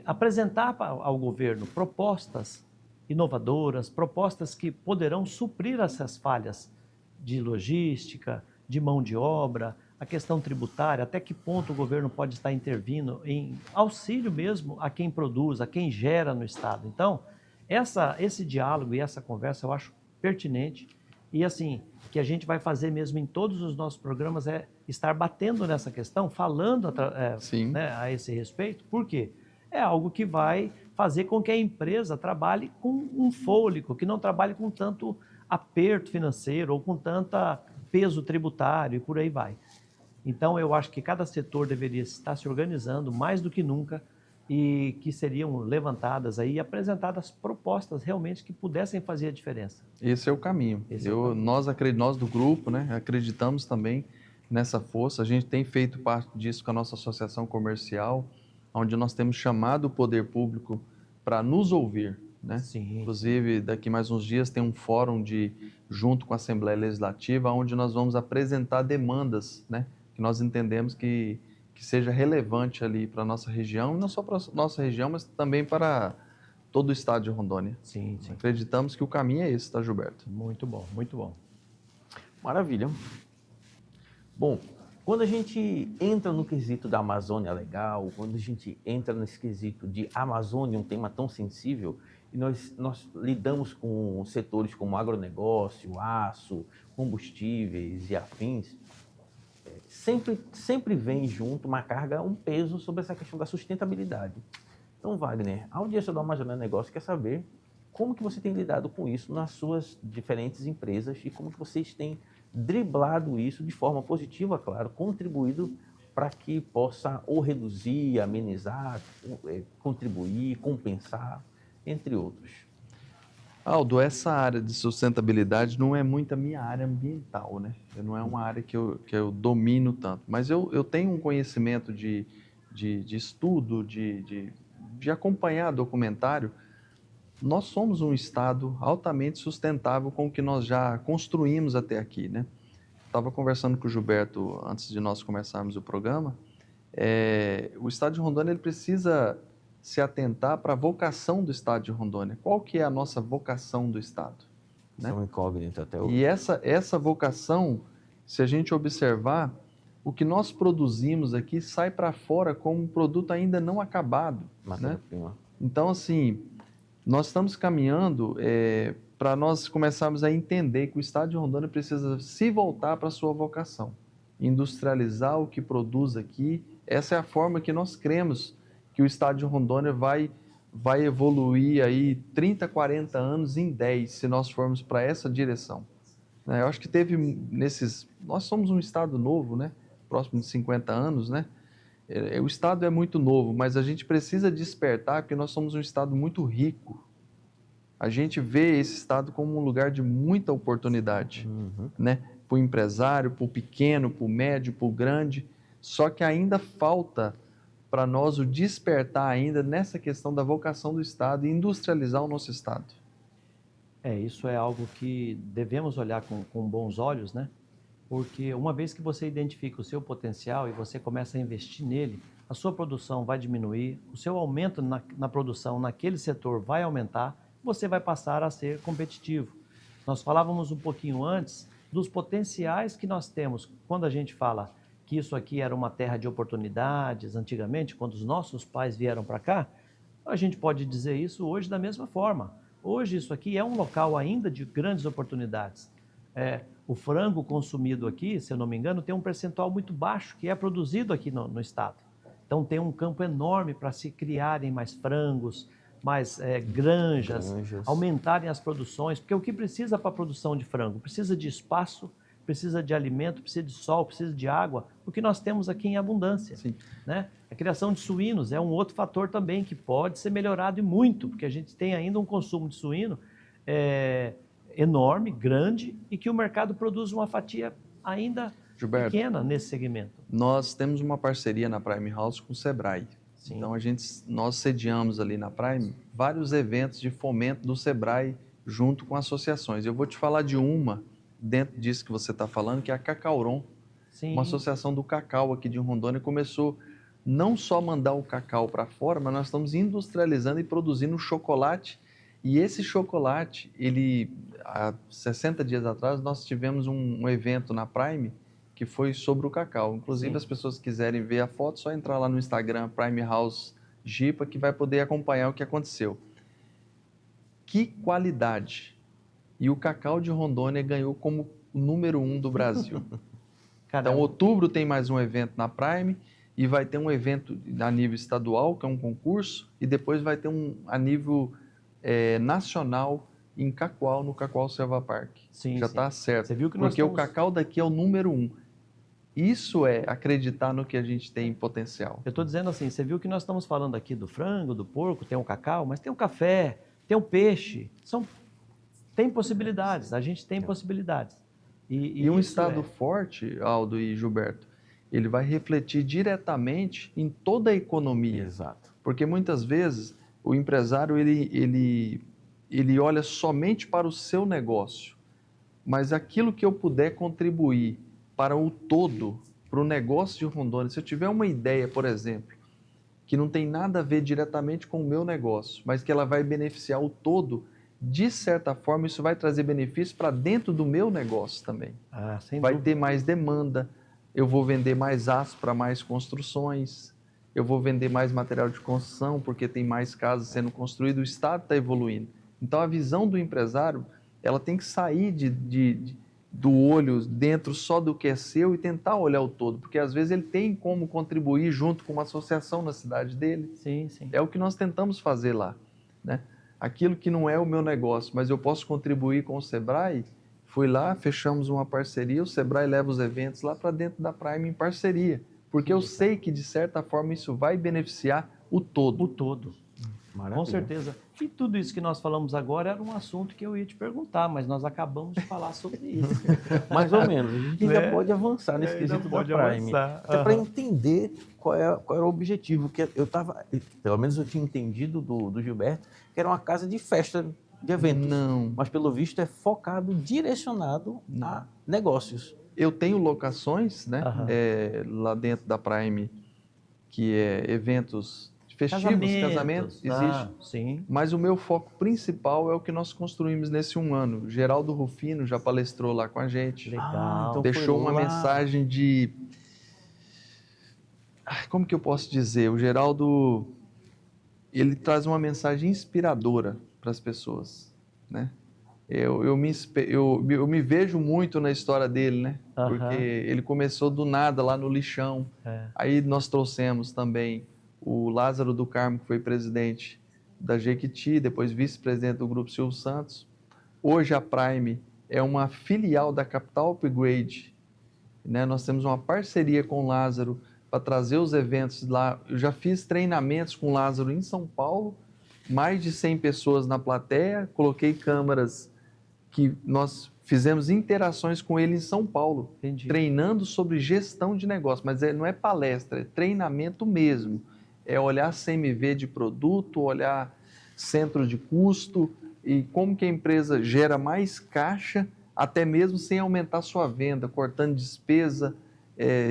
apresentar ao governo propostas inovadoras, propostas que poderão suprir essas falhas de logística, de mão de obra, a questão tributária, até que ponto o governo pode estar intervindo em auxílio mesmo a quem produz, a quem gera no estado. Então, esse diálogo e essa conversa eu acho pertinente e assim, que a gente vai fazer mesmo em todos os nossos programas é estar batendo nessa questão, falando né, a esse respeito. Por quê? É algo que vai fazer com que a empresa trabalhe com um fôlego, que não trabalhe com tanto aperto financeiro ou com tanta peso tributário e por aí vai. Então, eu acho que cada setor deveria estar se organizando mais do que nunca e que seriam levantadas aí e apresentadas propostas realmente que pudessem fazer a diferença. Esse é o caminho. Nós do grupo, né, acreditamos também nessa força. A gente tem feito parte disso com a nossa associação comercial, onde nós temos chamado o poder público para nos ouvir, né? Sim. Inclusive, daqui mais uns dias tem um fórum junto com a Assembleia Legislativa, onde nós vamos apresentar demandas, né, que nós entendemos que seja relevante ali para a nossa região, e não só para a nossa região, mas também para todo o estado de Rondônia. Sim, sim. Acreditamos que o caminho é esse, tá, Gilberto? Muito bom, muito bom. Maravilha. Bom, quando a gente entra no quesito da Amazônia Legal, quando a gente entra nesse quesito de Amazônia, um tema tão sensível, e nós lidamos com setores como agronegócio, aço, combustíveis e afins, sempre vem junto uma carga, um peso sobre essa questão da sustentabilidade. Então, Wagner, a audiência do Amazônia Negócio quer saber como que você tem lidado com isso nas suas diferentes empresas e como que vocês têm driblado isso de forma positiva, claro, contribuído para que possa ou reduzir, amenizar, contribuir, compensar, entre outros. Aldo, essa área de sustentabilidade não é muito a minha área ambiental, né? Não é uma área que eu domino tanto, mas eu tenho um conhecimento de estudo, de acompanhar documentário. Nós somos um estado altamente sustentável com o que nós já construímos até aqui, né? Estava conversando com o Gilberto antes de nós começarmos o programa. O estado de Rondônia ele precisa se atentar para a vocação do estado de Rondônia. Qual que é a nossa vocação do estado? Isso é uma incógnita até hoje. E essa vocação, se a gente observar, o que nós produzimos aqui sai para fora como um produto ainda não acabado. Matéria-prima. Né? Então, assim, nós estamos caminhando para nós começarmos a entender que o estado de Rondônia precisa se voltar para a sua vocação, industrializar o que produz aqui. Essa é a forma que nós cremos que o estado de Rondônia vai evoluir aí 30, 40 anos em 10, se nós formos para essa direção. Eu acho que nós somos um estado novo, né? Próximo de 50 anos, né? O estado é muito novo, mas a gente precisa despertar porque nós somos um estado muito rico. A gente vê esse estado como um lugar de muita oportunidade, né? Para o empresário, para o pequeno, para o médio, para o grande. Só que ainda falta para nós o despertar ainda nessa questão da vocação do estado e industrializar o nosso estado. Isso é algo que devemos olhar com bons olhos, né? Porque uma vez que você identifica o seu potencial e você começa a investir nele, a sua produção vai diminuir, o seu aumento na produção naquele setor vai aumentar, você vai passar a ser competitivo. Nós falávamos um pouquinho antes dos potenciais que nós temos quando a gente fala que isso aqui era uma terra de oportunidades antigamente, quando os nossos pais vieram para cá, a gente pode dizer isso hoje da mesma forma. Hoje isso aqui é um local ainda de grandes oportunidades. O frango consumido aqui, se eu não me engano, tem um percentual muito baixo que é produzido aqui no estado. Então tem um campo enorme para se criarem mais frangos, mais granjas, aumentarem as produções, porque o que precisa para a produção de frango? Precisa de espaço, precisa de alimento, precisa de sol, precisa de água, o que nós temos aqui em abundância. Sim. Né? A criação de suínos é um outro fator também que pode ser melhorado e muito, porque a gente tem ainda um consumo de suíno enorme, grande, e que o mercado produz uma fatia ainda Gilberto, pequena nesse segmento. Nós temos uma parceria na Prime House com o Sebrae. Sim. Então nós sediamos ali na Prime vários eventos de fomento do Sebrae junto com associações. Eu vou te falar de uma dentro disso que você está falando, que é a Cacauron. Sim. Uma associação do cacau aqui de Rondônia começou não só mandar o cacau para fora, mas nós estamos industrializando e produzindo chocolate. E esse chocolate, há 60 dias atrás, nós tivemos um evento na Prime que foi sobre o cacau. Inclusive, Sim. As pessoas que quiserem ver a foto, só entrar lá no Instagram, Prime House Jipa, que vai poder acompanhar o que aconteceu. Que qualidade! E o cacau de Rondônia ganhou como o número 1 do Brasil. Então, outubro tem mais um evento na Prime e vai ter um evento a nível estadual, que é um concurso, e depois vai ter um a nível nacional em Cacoal, no Cacoal Selva Park. Sim, já está certo. Você viu que porque o cacau daqui é o número 1. Isso é acreditar no que a gente tem em potencial. Eu estou dizendo assim, você viu que nós estamos falando aqui do frango, do porco, tem o cacau, mas tem o café, tem o peixe. Tem possibilidades, a gente tem possibilidades. E um estado forte, Aldo e Gilberto, ele vai refletir diretamente em toda a economia. Exato. Porque muitas vezes o empresário ele olha somente para o seu negócio, mas aquilo que eu puder contribuir para o todo, para o negócio de Rondônia, se eu tiver uma ideia, por exemplo, que não tem nada a ver diretamente com o meu negócio, mas que ela vai beneficiar o todo, de certa forma isso vai trazer benefícios para dentro do meu negócio também. Vai ter mais demanda, eu vou vender mais aço para mais construções, eu vou vender mais material de construção porque tem mais casas sendo construídas, o Estado está evoluindo. Então a visão do empresário, ela tem que sair do olho dentro só do que é seu e tentar olhar o todo, porque às vezes ele tem como contribuir junto com uma associação na cidade dele. Sim, sim. É o que nós tentamos fazer lá, né? Aquilo que não é o meu negócio, mas eu posso contribuir com o Sebrae, fui lá, fechamos uma parceria, o Sebrae leva os eventos lá para dentro da Prime em parceria, porque eu sei que de certa forma isso vai beneficiar o todo. O todo. Maravilha. Com certeza. E tudo isso que nós falamos agora era um assunto que eu ia te perguntar, mas nós acabamos de falar sobre isso. Mais ou menos. A gente ainda Né? pode avançar nesse Ainda quesito da pode Prime. avançar. Até para Aham. entender qual era o objetivo. Que eu estava, pelo menos eu tinha entendido do Gilberto, que era uma casa de festa, de eventos. Não. Mas pelo visto é focado, direcionado a negócios. Eu tenho locações, né, Aham. lá dentro da Prime, que é eventos festivos, casamentos, existe. Sim. Mas o meu foco principal é o que nós construímos nesse 1 ano. Geraldo Rufino já palestrou lá com a gente. Legal. então Deixou foi uma lá. mensagem de... Como que eu posso dizer? O Geraldo, ele traz uma mensagem inspiradora para as pessoas, né? Eu me vejo muito na história dele, né? Aham. Porque ele começou do nada lá no lixão. É. Aí nós trouxemos também o Lázaro do Carmo, que foi presidente da Jequiti, depois vice-presidente do Grupo Silvio Santos. Hoje a Prime é uma filial da Capital Upgrade, né? Nós temos uma parceria com o Lázaro para trazer os eventos lá. Eu já fiz treinamentos com o Lázaro em São Paulo, mais de 100 pessoas na plateia, coloquei câmeras que nós fizemos interações com ele em São Paulo, Entendi. treinando sobre gestão de negócio, mas não é palestra, é treinamento mesmo. É olhar CMV de produto, olhar centro de custo e como que a empresa gera mais caixa, até mesmo sem aumentar sua venda, cortando despesa,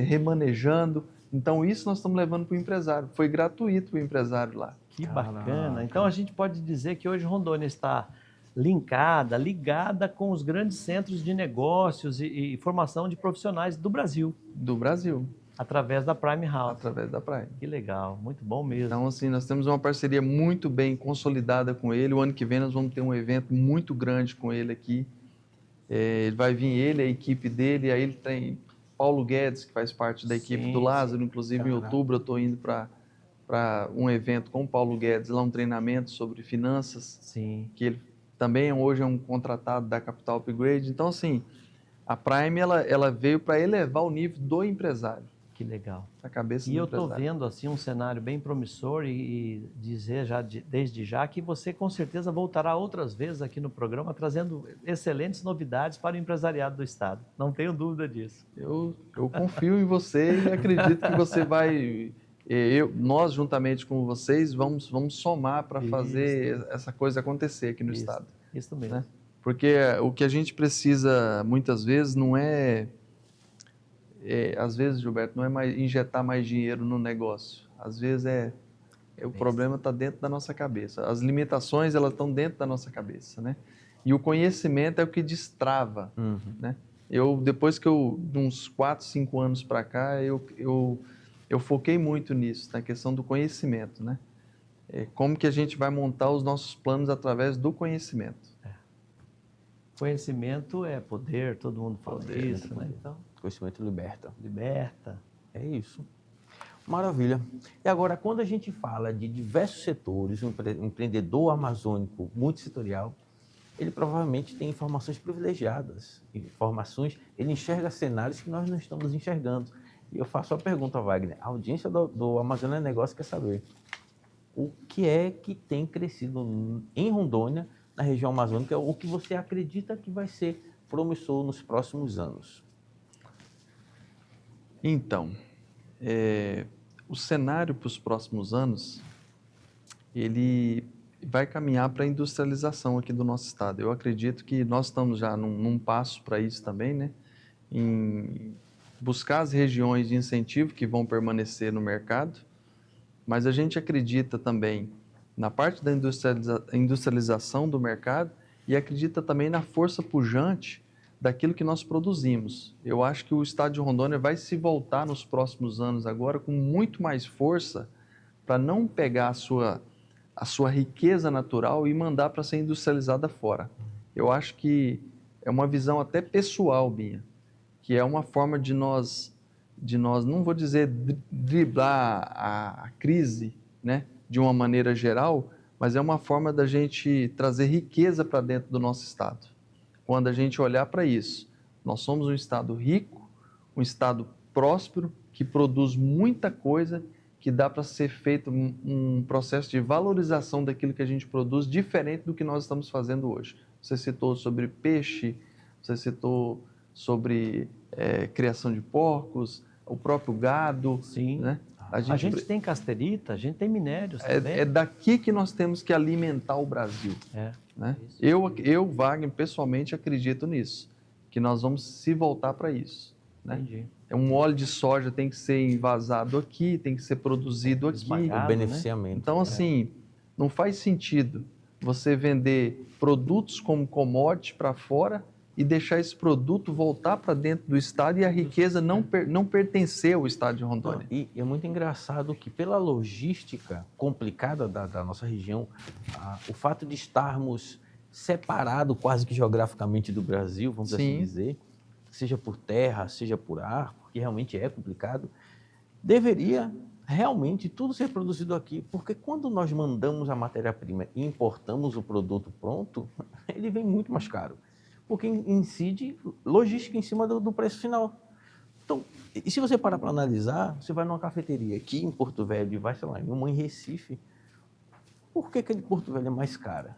remanejando. Então isso nós estamos levando para o empresário. Foi gratuito o empresário lá. Que Caraca. bacana. Então a gente pode dizer que hoje Rondônia está ligada com os grandes centros de negócios e formação de profissionais do Brasil, Do Brasil, através da Prime House. através da Prime. Que legal, muito bom mesmo. Então, assim, nós temos uma parceria muito bem consolidada com ele. O ano que vem nós vamos ter um evento muito grande com ele aqui. Vai vir a equipe dele, aí ele tem Paulo Guedes, que faz parte da equipe Sim, do Lázaro. Inclusive, em Caraca. outubro eu estou indo para um evento com o Paulo Guedes, lá um treinamento sobre finanças, Sim. que ele também hoje é um contratado da Capital Upgrade. Então, assim, a Prime ela veio para elevar o nível do empresário, Que legal. a cabeça E do eu estou empresário. vendo assim um cenário bem promissor e dizer já desde já que você com certeza voltará outras vezes aqui no programa trazendo excelentes novidades para o empresariado do estado. Não tenho dúvida disso. Eu confio em você e acredito que você vai... nós, juntamente com vocês, vamos somar para fazer essa coisa acontecer aqui no estado. Isso mesmo. Né? Porque o que a gente precisa, muitas vezes, não às vezes, Gilberto, não é mais injetar mais dinheiro no negócio. Às vezes o problema está dentro da nossa cabeça. As limitações, elas estão dentro da nossa cabeça, né? E o conhecimento é o que destrava, né? Depois de uns 4, 5 anos para cá, eu foquei muito nisso, na questão do conhecimento, né? Como que a gente vai montar os nossos planos através do conhecimento. Conhecimento é poder, todo mundo fala isso, né? Então, Conhecimento liberta. liberta. É isso. Maravilha. E agora, quando a gente fala de diversos setores, um empreendedor amazônico multissetorial, ele provavelmente tem informações privilegiadas, ele enxerga cenários que nós não estamos enxergando. E eu faço a pergunta, Wagner, a audiência do Amazônia Negócio quer saber o que é que tem crescido em Rondônia, na região amazônica, o que você acredita que vai ser promissor nos próximos anos? Então, o cenário para os próximos anos, ele vai caminhar para a industrialização aqui do nosso estado. Eu acredito que nós estamos já num passo para isso também, né? Em buscar as regiões de incentivo que vão permanecer no mercado, mas a gente acredita também na parte da industrialização do mercado e acredita também na força pujante daquilo que nós produzimos. Eu acho que o estado de Rondônia vai se voltar nos próximos anos agora com muito mais força para não pegar a sua riqueza natural e mandar para ser industrializada fora. Eu acho que é uma visão até pessoal minha, que é uma forma de nós não vou dizer driblar a crise, né, de uma maneira geral, mas é uma forma da gente trazer riqueza para dentro do nosso estado. Quando a gente olhar para isso, nós somos um estado rico, um estado próspero, que produz muita coisa que dá para ser feito um processo de valorização daquilo que a gente produz diferente do que nós estamos fazendo hoje. Você citou sobre peixe, você citou sobre criação de porcos, o próprio gado. Sim. Né? A gente tem casterita, a gente tem minérios também. É daqui que nós temos que alimentar o Brasil. Né? Eu, Wagner, pessoalmente acredito nisso, que nós vamos se voltar para isso. Né? Entendi. Um óleo de soja tem que ser envasado aqui, tem que ser produzido aqui. O beneficiamento. Então, assim, não faz sentido você vender produtos como commodity para fora e deixar esse produto voltar para dentro do estado e a riqueza não pertencer ao estado de Rondônia. E é muito engraçado que, pela logística complicada da nossa região, o fato de estarmos separados quase que geograficamente do Brasil, vamos assim dizer, seja por terra, seja por ar, porque realmente é complicado, deveria realmente tudo ser produzido aqui, porque quando nós mandamos a matéria-prima e importamos o produto pronto, ele vem muito mais caro, porque incide logística em cima do preço final. Então, e se você parar para analisar, você vai numa cafeteria aqui em Porto Velho e vai, sei lá, em uma em Recife, por que aquele Porto Velho é mais cara?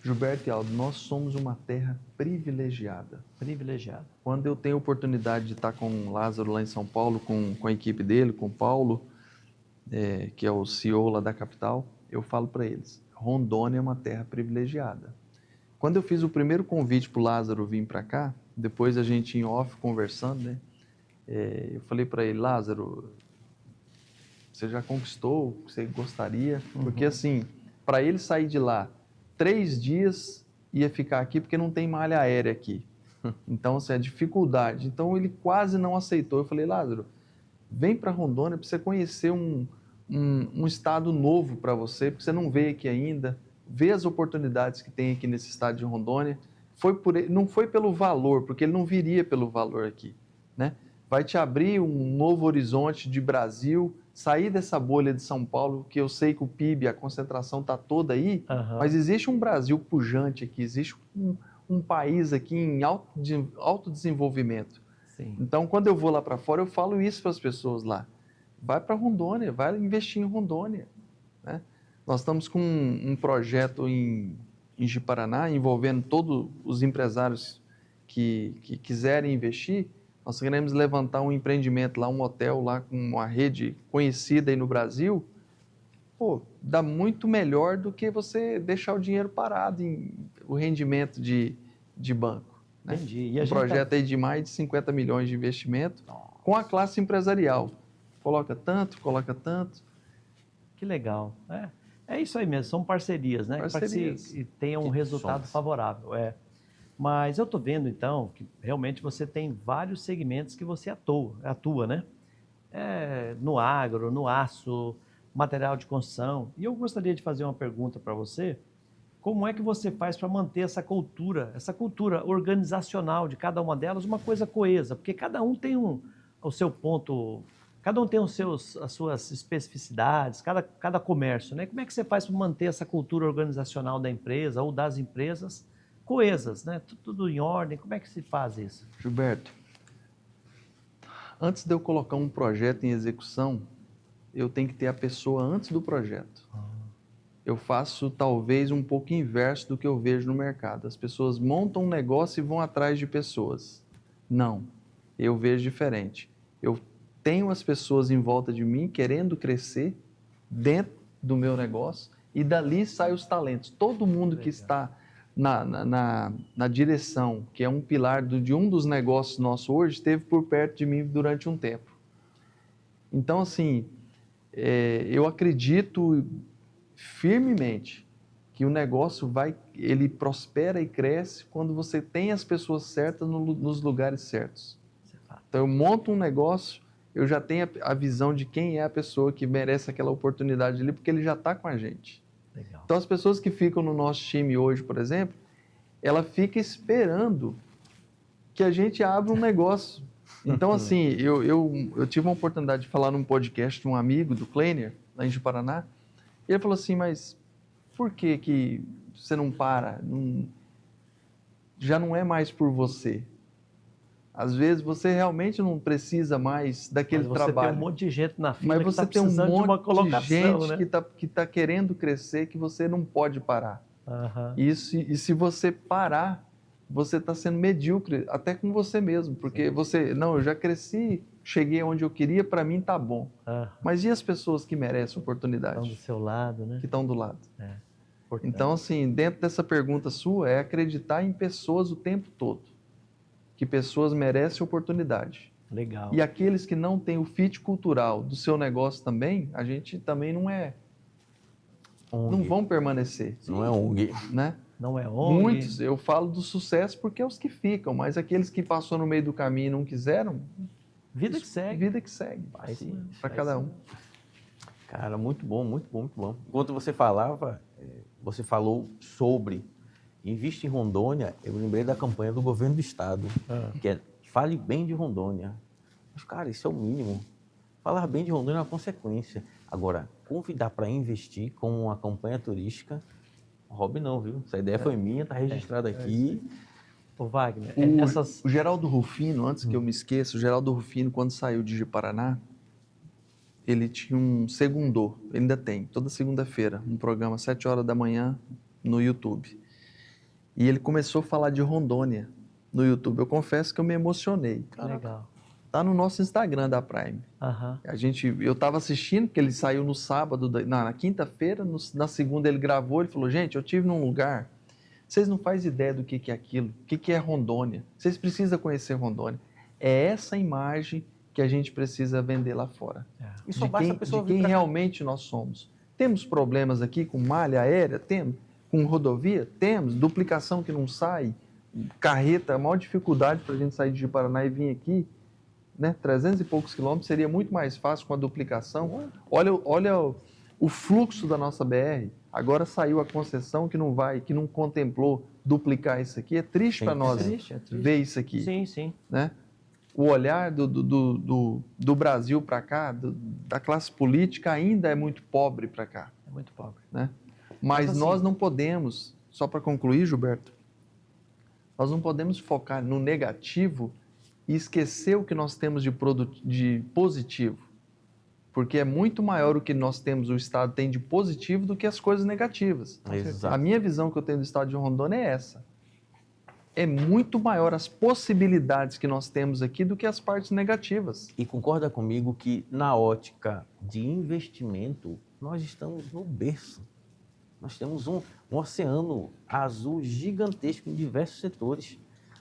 Gilberto e Aldo, nós somos uma terra privilegiada. Privilegiada. Quando eu tenho a oportunidade de estar com o Lázaro lá em São Paulo, com a equipe dele, com o Paulo, que é o CEO lá da capital, eu falo para eles, Rondônia é uma terra privilegiada. Quando eu fiz o primeiro convite para o Lázaro vir para cá, depois a gente em off conversando, né? Eu falei para ele, Lázaro, você já conquistou o que você gostaria? Porque assim, para ele sair de lá, 3 dias ia ficar aqui porque não tem malha aérea aqui. Então, assim, a dificuldade. Então, ele quase não aceitou. Eu falei, Lázaro, vem para Rondônia para você conhecer um estado novo para você, porque você não veio aqui ainda, vê as oportunidades que tem aqui nesse estado de Rondônia. Não foi pelo valor, porque ele não viria pelo valor aqui, né? Vai te abrir um novo horizonte de Brasil, sair dessa bolha de São Paulo, que eu sei que o PIB, a concentração está toda aí, mas existe um Brasil pujante aqui, existe um país aqui em alto desenvolvimento. Sim. Então, quando eu vou lá para fora, eu falo isso para as pessoas lá. Vai para Rondônia, vai investir em Rondônia. Né? Nós estamos com um projeto em Ji-Paraná, envolvendo todos os empresários que quiserem investir. Nós queremos levantar um empreendimento lá, um hotel lá com uma rede conhecida aí no Brasil. Pô, dá muito melhor do que você deixar o dinheiro parado em o rendimento de banco. Né? Entendi. E um projeto aí de mais de 50 milhões de investimento com a classe empresarial. Coloca tanto. Que legal. É isso aí mesmo, são parcerias, né? Para que tenha um resultado favorável. Mas eu estou vendo, então, que realmente você tem vários segmentos que você atua, né? No agro, no aço, material de construção. E eu gostaria de fazer uma pergunta para você. Como é que você faz para manter essa cultura organizacional de cada uma delas, uma coisa coesa? Porque cada um tem o seu ponto, cada um tem as suas especificidades, cada comércio, né? Como é que você faz para manter essa cultura organizacional da empresa ou das empresas coesas, né? Tudo em ordem, como é que se faz isso? Gilberto, antes de eu colocar um projeto em execução, eu tenho que ter a pessoa antes do projeto. Eu faço talvez um pouco inverso do que eu vejo no mercado. As pessoas montam um negócio e vão atrás de pessoas. Não, eu vejo diferente. Eu tenho as pessoas em volta de mim querendo crescer dentro do meu negócio e dali saem os talentos. Todo mundo que está na direção, que é um pilar de um dos negócios nossos hoje, esteve por perto de mim durante um tempo. Então, assim, eu acredito firmemente que o negócio ele prospera e cresce quando você tem as pessoas certas nos lugares certos. Então, eu monto um negócio, eu já tenho a visão de quem é a pessoa que merece aquela oportunidade ali, porque ele já está com a gente. Legal. Então, as pessoas que ficam no nosso time hoje, por exemplo, ela fica esperando que a gente abra um negócio. Então, assim, eu tive uma oportunidade de falar num podcast de um amigo do Kleiner, lá em Ji-Paraná, e ele falou assim, mas por que você não para? Já não é mais por você. Às vezes você realmente não precisa mais daquele Mas você trabalho. tem um monte de gente na fila Mas que você está tem um precisando de uma monte de colocação, gente né? que tá querendo crescer, que você não pode parar. Aham. E se você parar, você está sendo medíocre, até com você mesmo, porque não, eu já cresci, cheguei onde eu queria, para mim tá bom. Aham. Mas e as pessoas que merecem Estão do oportunidade, seu lado, né? que estão do lado? Importante. Então, assim, dentro dessa pergunta sua, é acreditar em pessoas o tempo todo, que pessoas merecem oportunidade. Legal. E aqueles que não têm o fit cultural do seu negócio também, a gente também não ONG. vão permanecer, Não é ONG. né? Não é ONG. Muitos, eu falo do sucesso porque é os que ficam, mas aqueles que passou no meio do caminho e não quiseram, Vida que segue. vida que segue, Aí sim, para aí cada sim. um. Cara, muito bom, muito bom, muito bom. Enquanto você falava, você falou sobre Invista em Rondônia, eu lembrei da campanha do governo do estado, que é Fale Bem de Rondônia. Mas, cara, isso é o mínimo. Falar bem de Rondônia é uma consequência. Agora, convidar para investir com uma campanha turística, hobby não, viu? Essa ideia foi minha, está registrada aqui. Ô Wagner, O Geraldo Rufino, antes que eu me esqueça, o Geraldo Rufino, quando saiu de Ji-Paraná, ele tinha um segundô, ele ainda tem, toda segunda-feira, um programa às 7 horas da manhã no YouTube. E ele começou a falar de Rondônia no YouTube. Eu confesso que eu me emocionei. Legal. Tá no nosso Instagram da Prime. Aham. Eu estava assistindo, porque ele saiu no sábado, na quinta-feira, na segunda ele gravou, ele falou, gente, eu estive num lugar, vocês não fazem ideia do que é aquilo, o que é Rondônia, vocês precisam conhecer Rondônia. É essa imagem que a gente precisa vender lá fora. E só basta a pessoa vir pra cá. Realmente nós somos. Temos problemas aqui com malha aérea? Temos. Com rodovia? Temos. Duplicação que não sai, carreta, a maior dificuldade para a gente sair de Ji-Paraná e vir aqui, né? 300 e poucos quilômetros, seria muito mais fácil com a duplicação. Olha o fluxo da nossa BR. Agora saiu a concessão que não contemplou duplicar isso aqui. É triste para nós ver isso aqui. Sim, sim. Né? O olhar do Brasil para cá, da classe política, ainda é muito pobre para cá. É muito pobre. Né? Mas assim, nós não podemos, só para concluir, Gilberto, nós não podemos focar no negativo e esquecer o que nós temos de positivo. Porque é muito maior o que nós temos, o Estado tem de positivo do que as coisas negativas. Exato. A minha visão que eu tenho do Estado de Rondônia é essa. É muito maior as possibilidades que nós temos aqui do que as partes negativas. E concorda comigo que, na ótica de investimento, nós estamos no berço. Nós temos um oceano azul gigantesco em diversos setores.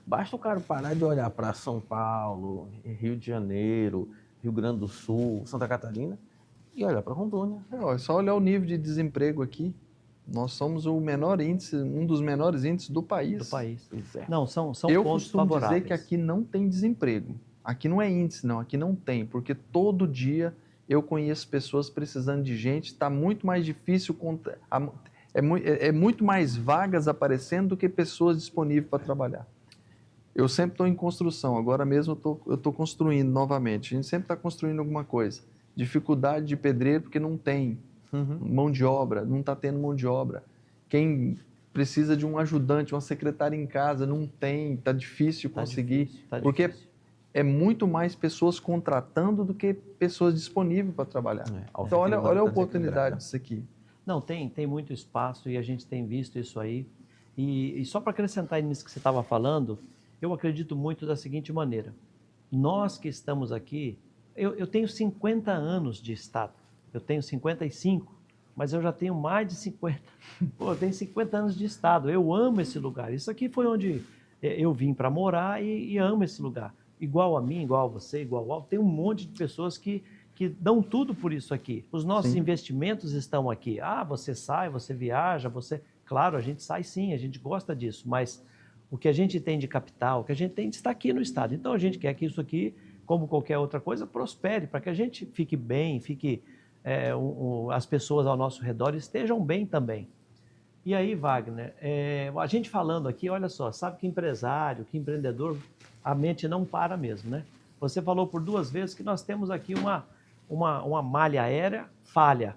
Basta o cara parar de olhar para São Paulo, Rio de Janeiro, Rio Grande do Sul, Santa Catarina e olhar para Rondônia. É só olhar o nível de desemprego aqui. Nós somos o menor índice, um dos menores índices do país. Do país. Pois é. Não, são Eu pontos costumo favoráveis. dizer que aqui não tem desemprego. Aqui não é índice, não. Aqui não tem, porque todo dia eu conheço pessoas precisando de gente. Está muito mais difícil, é muito mais vagas aparecendo do que pessoas disponíveis para trabalhar. Eu sempre estou em construção, agora mesmo eu estou construindo novamente. A gente sempre está construindo alguma coisa. Dificuldade de pedreiro porque não tem mão de obra, não está tendo mão de obra. Quem precisa de um ajudante, uma secretária em casa, não tem, está difícil conseguir. Porque é muito mais pessoas contratando do que pessoas disponíveis para trabalhar. Então olha a oportunidade disso aqui. Não, tem muito espaço e a gente tem visto isso aí. E só para acrescentar nisso que você estava falando, eu acredito muito da seguinte maneira. Nós que estamos aqui, eu tenho 50 anos de Estado, eu tenho 55, mas eu já tenho mais de 50. Pô, eu tenho 50 anos de Estado, eu amo esse lugar. Isso aqui foi onde eu vim para morar e amo esse lugar. Igual a mim, igual a você, igual ao... Tem um monte de pessoas que dão tudo por isso aqui. Os nossos investimentos estão aqui. Ah, você sai, você viaja, você... Claro, a gente sai sim, a gente gosta disso, mas o que a gente tem de capital, o que a gente tem está aqui no Estado. Então a gente quer que isso aqui, como qualquer outra coisa, prospere, para que a gente fique bem, as pessoas ao nosso redor estejam bem também. E aí, Wagner, a gente falando aqui, olha só, sabe que empresário, que empreendedor, a mente não para mesmo, né? Você falou por 2 vezes que nós temos aqui uma malha aérea falha.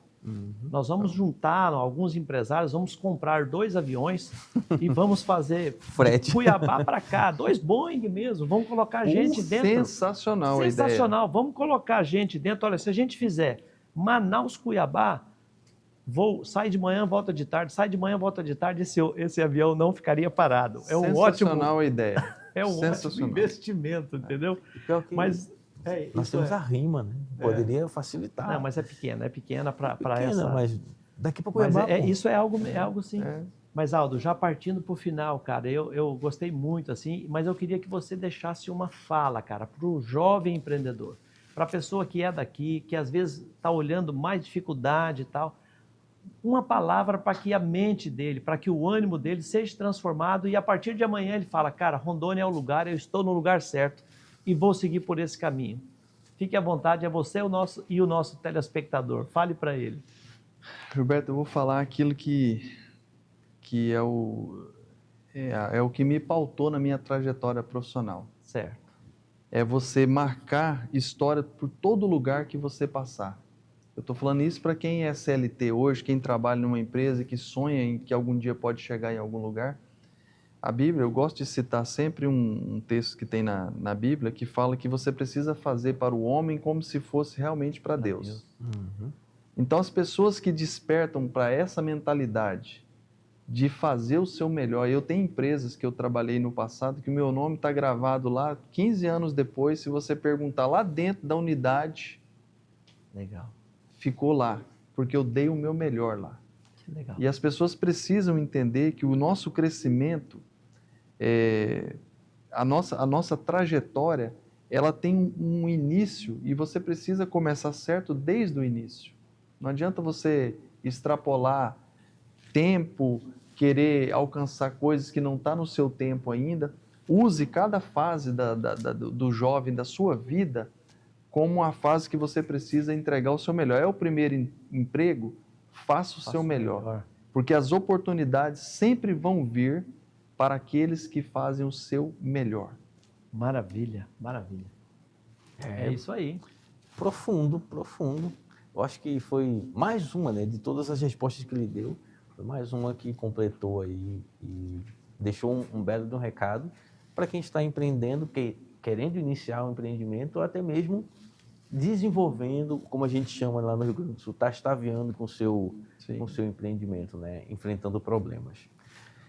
Nós vamos juntar alguns empresários, vamos comprar 2 aviões e vamos fazer Frete. de Cuiabá para cá, 2 Boeing mesmo, vamos colocar gente dentro. Sensacional a ideia. Sensacional, vamos colocar gente dentro. Olha, se a gente fizer Manaus-Cuiabá, sai de manhã, volta de tarde, sai de manhã, volta de tarde, esse avião não ficaria parado. É um ótimo... Sensacional a ideia. É um ótimo investimento, entendeu? Mas nós temos a rima, né? Poderia facilitar. Não, mas é pequena para essa... Mas daqui para Cuiabá, isso é algo sim. Mas, Aldo, já partindo para o final, cara, eu gostei muito, assim, mas eu queria que você deixasse uma fala, cara, para o jovem empreendedor, para a pessoa que é daqui, que às vezes está olhando mais dificuldade e tal, uma palavra para que a mente dele, para que o ânimo dele seja transformado e a partir de amanhã ele fala, cara, Rondônia é o lugar, eu estou no lugar certo e vou seguir por esse caminho. Fique à vontade, é você e o nosso telespectador. Fale para ele. Gilberto, eu vou falar aquilo que é o que me pautou na minha trajetória profissional. Certo. É você marcar história por todo lugar que você passar. Eu estou falando isso para quem é CLT hoje, quem trabalha numa empresa e que sonha em que algum dia pode chegar em algum lugar. A Bíblia, eu gosto de citar sempre um texto que tem na Bíblia que fala que você precisa fazer para o homem como se fosse realmente para Deus. Então, as pessoas que despertam para essa mentalidade de fazer o seu melhor, eu tenho empresas que eu trabalhei no passado que o meu nome está gravado lá 15 anos depois, se você perguntar lá dentro da unidade, legal, ficou lá, porque eu dei o meu melhor lá. Que legal. E as pessoas precisam entender que o nosso crescimento, a nossa trajetória, ela tem um início e você precisa começar certo desde o início. Não adianta você extrapolar tempo, querer alcançar coisas que não estão no seu tempo ainda. Use cada fase do jovem, da sua vida, como a fase que você precisa entregar o seu melhor. É o primeiro emprego? Faça o seu melhor. Porque as oportunidades sempre vão vir para aqueles que fazem o seu melhor. Maravilha, maravilha. É isso aí. Profundo, profundo. Eu acho que foi mais uma, né, de todas as respostas que ele deu, foi mais uma que completou aí e deixou um belo de um recado para quem está empreendendo, querendo iniciar um empreendimento ou até mesmo desenvolvendo, como a gente chama lá no Rio Grande do Sul, está estaviando com o seu empreendimento, né? Enfrentando problemas.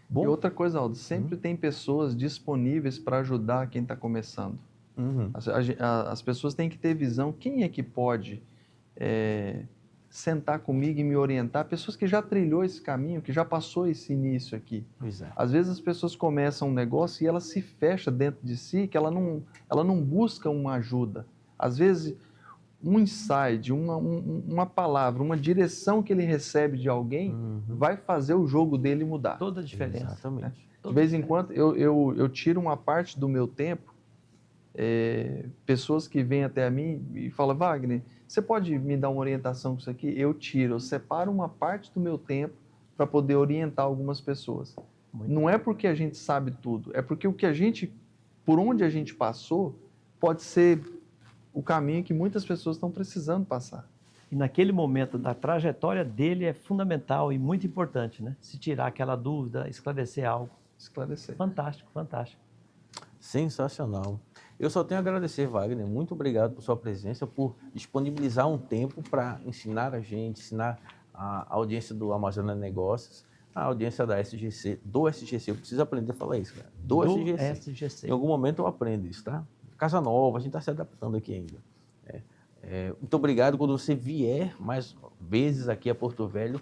Bom, e outra coisa, Aldo, sempre tem pessoas disponíveis para ajudar quem está começando. As pessoas têm que ter visão, quem é que pode sentar comigo e me orientar? Pessoas que já trilhou esse caminho, que já passou esse início aqui. Exato. Às vezes as pessoas começam um negócio e ela se fecha dentro de si, que ela não busca uma ajuda. Às vezes um insight, uma palavra, uma direção que ele recebe de alguém vai fazer o jogo dele mudar. Toda a diferença. Exatamente. De vez em quando eu tiro uma parte do meu tempo, pessoas que vêm até a mim e falam, Wagner, você pode me dar uma orientação com isso aqui? Eu separo uma parte do meu tempo para poder orientar algumas pessoas. Não é porque a gente sabe tudo, é porque por onde a gente passou, pode ser o caminho que muitas pessoas estão precisando passar. E naquele momento da trajetória dele é fundamental e muito importante, né? Se tirar aquela dúvida, esclarecer algo. Esclarecer. Fantástico, fantástico. Sensacional. Eu só tenho a agradecer, Wagner. Muito obrigado por sua presença, por disponibilizar um tempo para ensinar a gente, ensinar a audiência do Amazônia Negócios, a audiência da SGC, do SGC. Eu preciso aprender a falar isso, cara. Do SGC. Em algum momento eu aprendo isso, tá? Casa nova, a gente está se adaptando aqui ainda. Muito obrigado. Quando você vier mais vezes aqui a Porto Velho,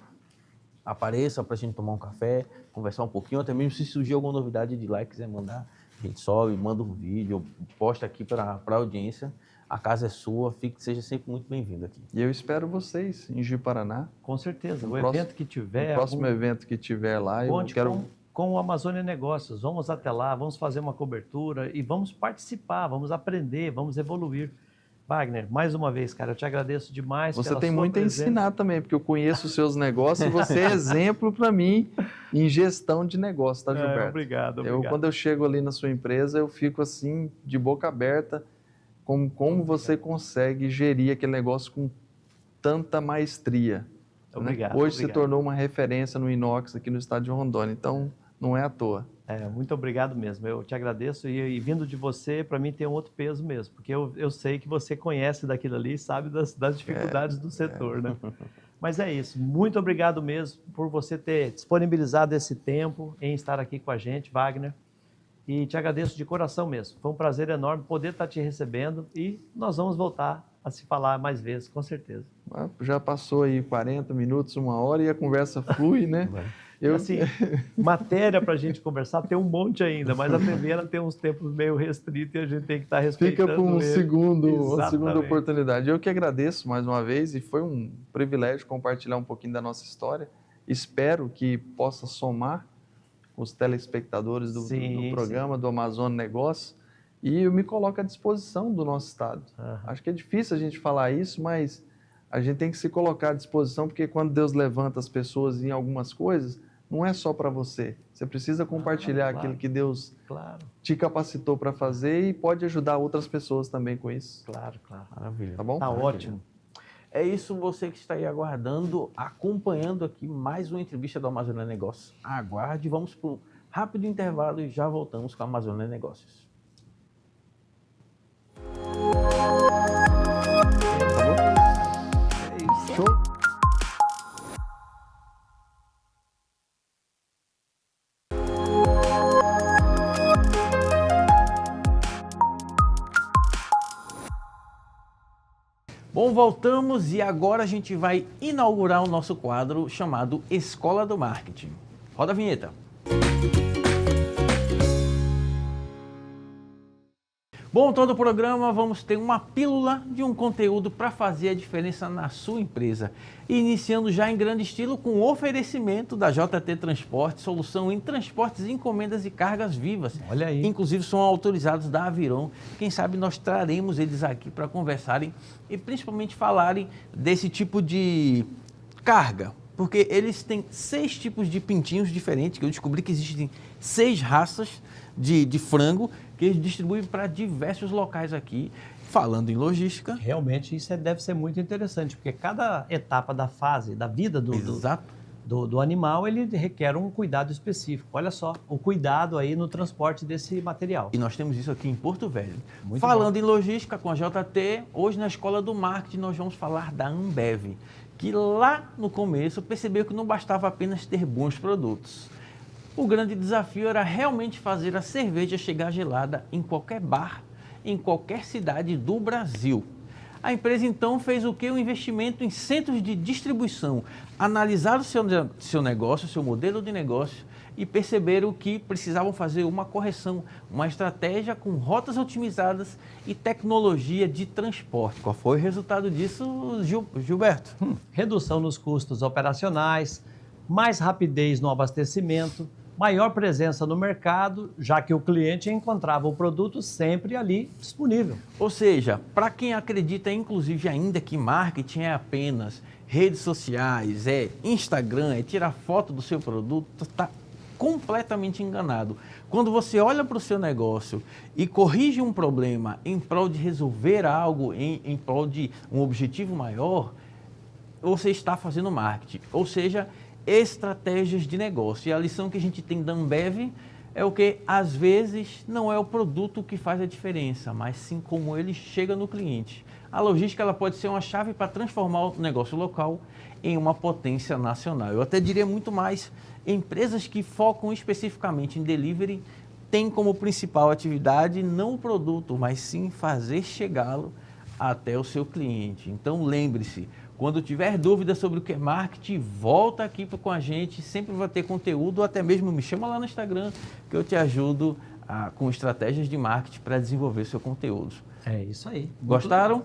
apareça para a gente tomar um café, conversar um pouquinho, até mesmo se surgir alguma novidade de lá, quiser mandar, a gente sobe, manda um vídeo, posta aqui para a audiência. A casa é sua, seja sempre muito bem-vindo aqui. E eu espero vocês em Ji-Paraná. Com certeza. Evento que tiver. O próximo evento que tiver lá, eu quero... Com o Amazônia Negócios, vamos até lá, vamos fazer uma cobertura e vamos participar, vamos aprender, vamos evoluir. Wagner, mais uma vez, cara, eu te agradeço demais. Você tem muito a ensinar também, porque eu conheço os seus negócios e você é exemplo para mim em gestão de negócio, tá, Gilberto? Obrigado. Quando eu chego ali na sua empresa, eu fico assim, de boca aberta, como você consegue gerir aquele negócio com tanta maestria. Obrigado. Hoje se obrigado. tornou uma referência no inox aqui no estado de Rondônia, então não é à toa. Muito obrigado mesmo. Eu te agradeço e vindo de você, para mim tem um outro peso mesmo, porque eu sei que você conhece daquilo ali e sabe das dificuldades do setor, né? Mas é isso. Muito obrigado mesmo por você ter disponibilizado esse tempo em estar aqui com a gente, Wagner. E te agradeço de coração mesmo. Foi um prazer enorme poder estar te recebendo e nós vamos voltar a se falar mais vezes, com certeza. Já passou aí 40 minutos, 1 hora e a conversa flui, né? Assim, matéria para a gente conversar tem um monte ainda, mas a TV ela tem uns tempos meio restritos e a gente tem que estar respeitando. Fica para uma segunda Exatamente. oportunidade. Eu que agradeço mais uma vez e foi um privilégio compartilhar um pouquinho da nossa história. Espero que possa somar com os telespectadores do programa, do Amazônia Negócio, e eu me coloco à disposição do nosso estado. Acho que é difícil a gente falar isso, mas a gente tem que se colocar à disposição, porque quando Deus levanta as pessoas em algumas coisas, não é só para você. Você precisa compartilhar aquilo que Deus te capacitou para fazer e pode ajudar outras pessoas também com isso. Claro. Maravilha. Tá bom? Tá ótimo. É isso, você que está aí aguardando, acompanhando aqui mais uma entrevista do Amazônia Negócios. Aguarde, vamos para um rápido intervalo e já voltamos com a Amazônia Negócios. Show. Bom, voltamos e agora a gente vai inaugurar o nosso quadro chamado Escola do Marketing. Roda a vinheta. Bom, todo o programa vamos ter uma pílula de um conteúdo para fazer a diferença na sua empresa. Iniciando já em grande estilo com o oferecimento da JT Transporte, solução em transportes, encomendas e cargas vivas. Olha aí. Inclusive são autorizados da Aviron. Quem sabe nós traremos eles aqui para conversarem e principalmente falarem desse tipo de carga. Porque eles têm 6 tipos de pintinhos diferentes, que eu descobri que existem 6 raças de frango que eles distribuem para diversos locais aqui, falando em logística. Realmente isso deve ser muito interessante, porque cada etapa da fase, da vida do animal, ele requer um cuidado específico. Olha só, o cuidado aí no transporte desse material. E nós temos isso aqui em Porto Velho. Muito Falando bom. em logística com a JT, hoje na Escola do Marketing nós vamos falar da Ambev, que lá no começo percebeu que não bastava apenas ter bons produtos. O grande desafio era realmente fazer a cerveja chegar gelada em qualquer bar, em qualquer cidade do Brasil. A empresa então fez o quê? Um investimento em centros de distribuição, analisaram o seu negócio, seu modelo de negócio e perceberam que precisavam fazer uma correção, uma estratégia com rotas otimizadas e tecnologia de transporte. Qual foi o resultado disso, Gilberto? Redução nos custos operacionais, mais rapidez no abastecimento, maior presença no mercado, já que o cliente encontrava o produto sempre ali disponível. Ou seja, para quem acredita, inclusive, ainda que marketing é apenas redes sociais, é Instagram, é tirar foto do seu produto, está completamente enganado. Quando você olha para o seu negócio e corrige um problema em prol de resolver algo, em prol de um objetivo maior, você está fazendo marketing. Ou seja, estratégias de negócio. E a lição que a gente tem da Ambev é o que, às vezes, não é o produto que faz a diferença, mas sim como ele chega no cliente. A logística ela pode ser uma chave para transformar o negócio local em uma potência nacional. Eu até diria muito mais, empresas que focam especificamente em delivery têm como principal atividade não o produto, mas sim fazer chegá-lo até o seu cliente. Então lembre-se, quando tiver dúvida sobre o que é marketing, volta aqui com a gente, sempre vai ter conteúdo, ou até mesmo me chama lá no Instagram, que eu te ajudo com estratégias de marketing para desenvolver seu conteúdo. É isso aí. Gostaram?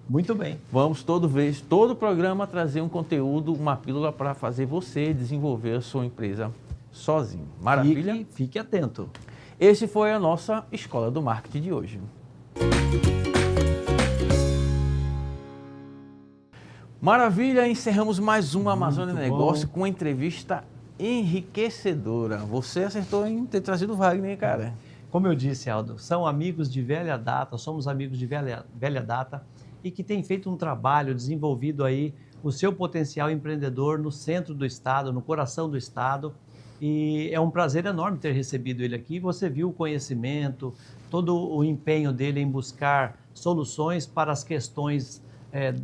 Muito bem. Vamos todo programa trazer um conteúdo, uma pílula para fazer você desenvolver a sua empresa sozinho. Maravilha? Fique atento. Esse foi a nossa Escola do Marketing de hoje. Maravilha, encerramos mais uma Amazônia Negócio com uma entrevista enriquecedora. Você acertou em ter trazido o Wagner, cara. Como eu disse, Aldo, são amigos de velha data, somos amigos de velha data e que tem feito um trabalho, desenvolvido aí o seu potencial empreendedor no centro do estado, no coração do estado. E é um prazer enorme ter recebido ele aqui. Você viu o conhecimento, todo o empenho dele em buscar soluções para as questões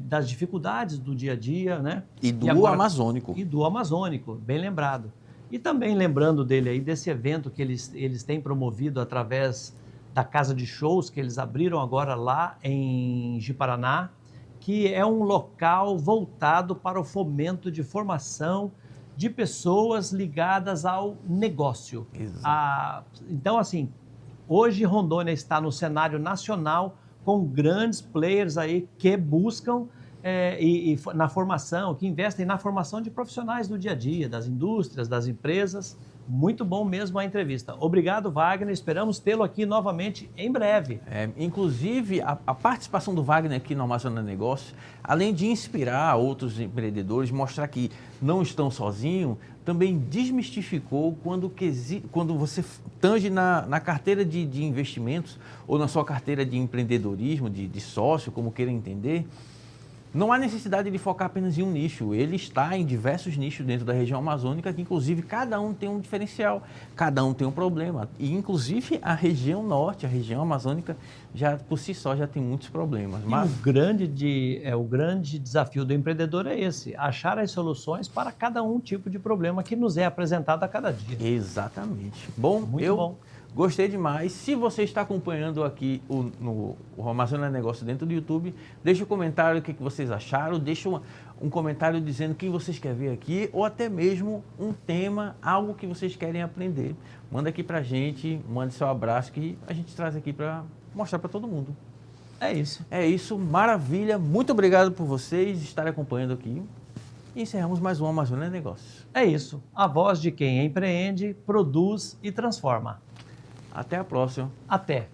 das dificuldades do dia a dia, né? E do amazônico. E do amazônico, bem lembrado. E também lembrando dele aí, desse evento que eles têm promovido através da casa de shows que eles abriram agora lá em Ji-Paraná, que é um local voltado para o fomento de formação de pessoas ligadas ao negócio. Então, assim, hoje Rondônia está no cenário nacional com grandes players aí que buscam na formação, que investem na formação de profissionais do dia a dia, das indústrias, das empresas. Muito bom mesmo a entrevista. Obrigado, Wagner. Esperamos tê-lo aqui novamente em breve. Inclusive, a participação do Wagner aqui no Amazônia Negócios, além de inspirar outros empreendedores, mostrar que não estão sozinhos, também desmistificou quando você tange na carteira de investimentos ou na sua carteira de empreendedorismo, de sócio, como queira entender. Não há necessidade de focar apenas em um nicho. Ele está em diversos nichos dentro da região amazônica, que inclusive cada um tem um diferencial, cada um tem um problema. E inclusive a região norte, a região amazônica, já por si só já tem muitos problemas. Mas o grande desafio do empreendedor é esse, achar as soluções para cada um tipo de problema que nos é apresentado a cada dia. Exatamente. Bom, Muito bom. Gostei demais. Se você está acompanhando aqui o Amazônia Negócio dentro do YouTube, deixa um comentário o que vocês acharam, deixa um comentário dizendo quem vocês querem ver aqui ou até mesmo um tema, algo que vocês querem aprender. Manda aqui pra gente, mande seu abraço que a gente traz aqui para mostrar para todo mundo. É isso. É isso, maravilha. Muito obrigado por vocês estarem acompanhando aqui. E encerramos mais um Amazônia Negócios. É isso. A voz de quem empreende, produz e transforma. Até a próxima. Até.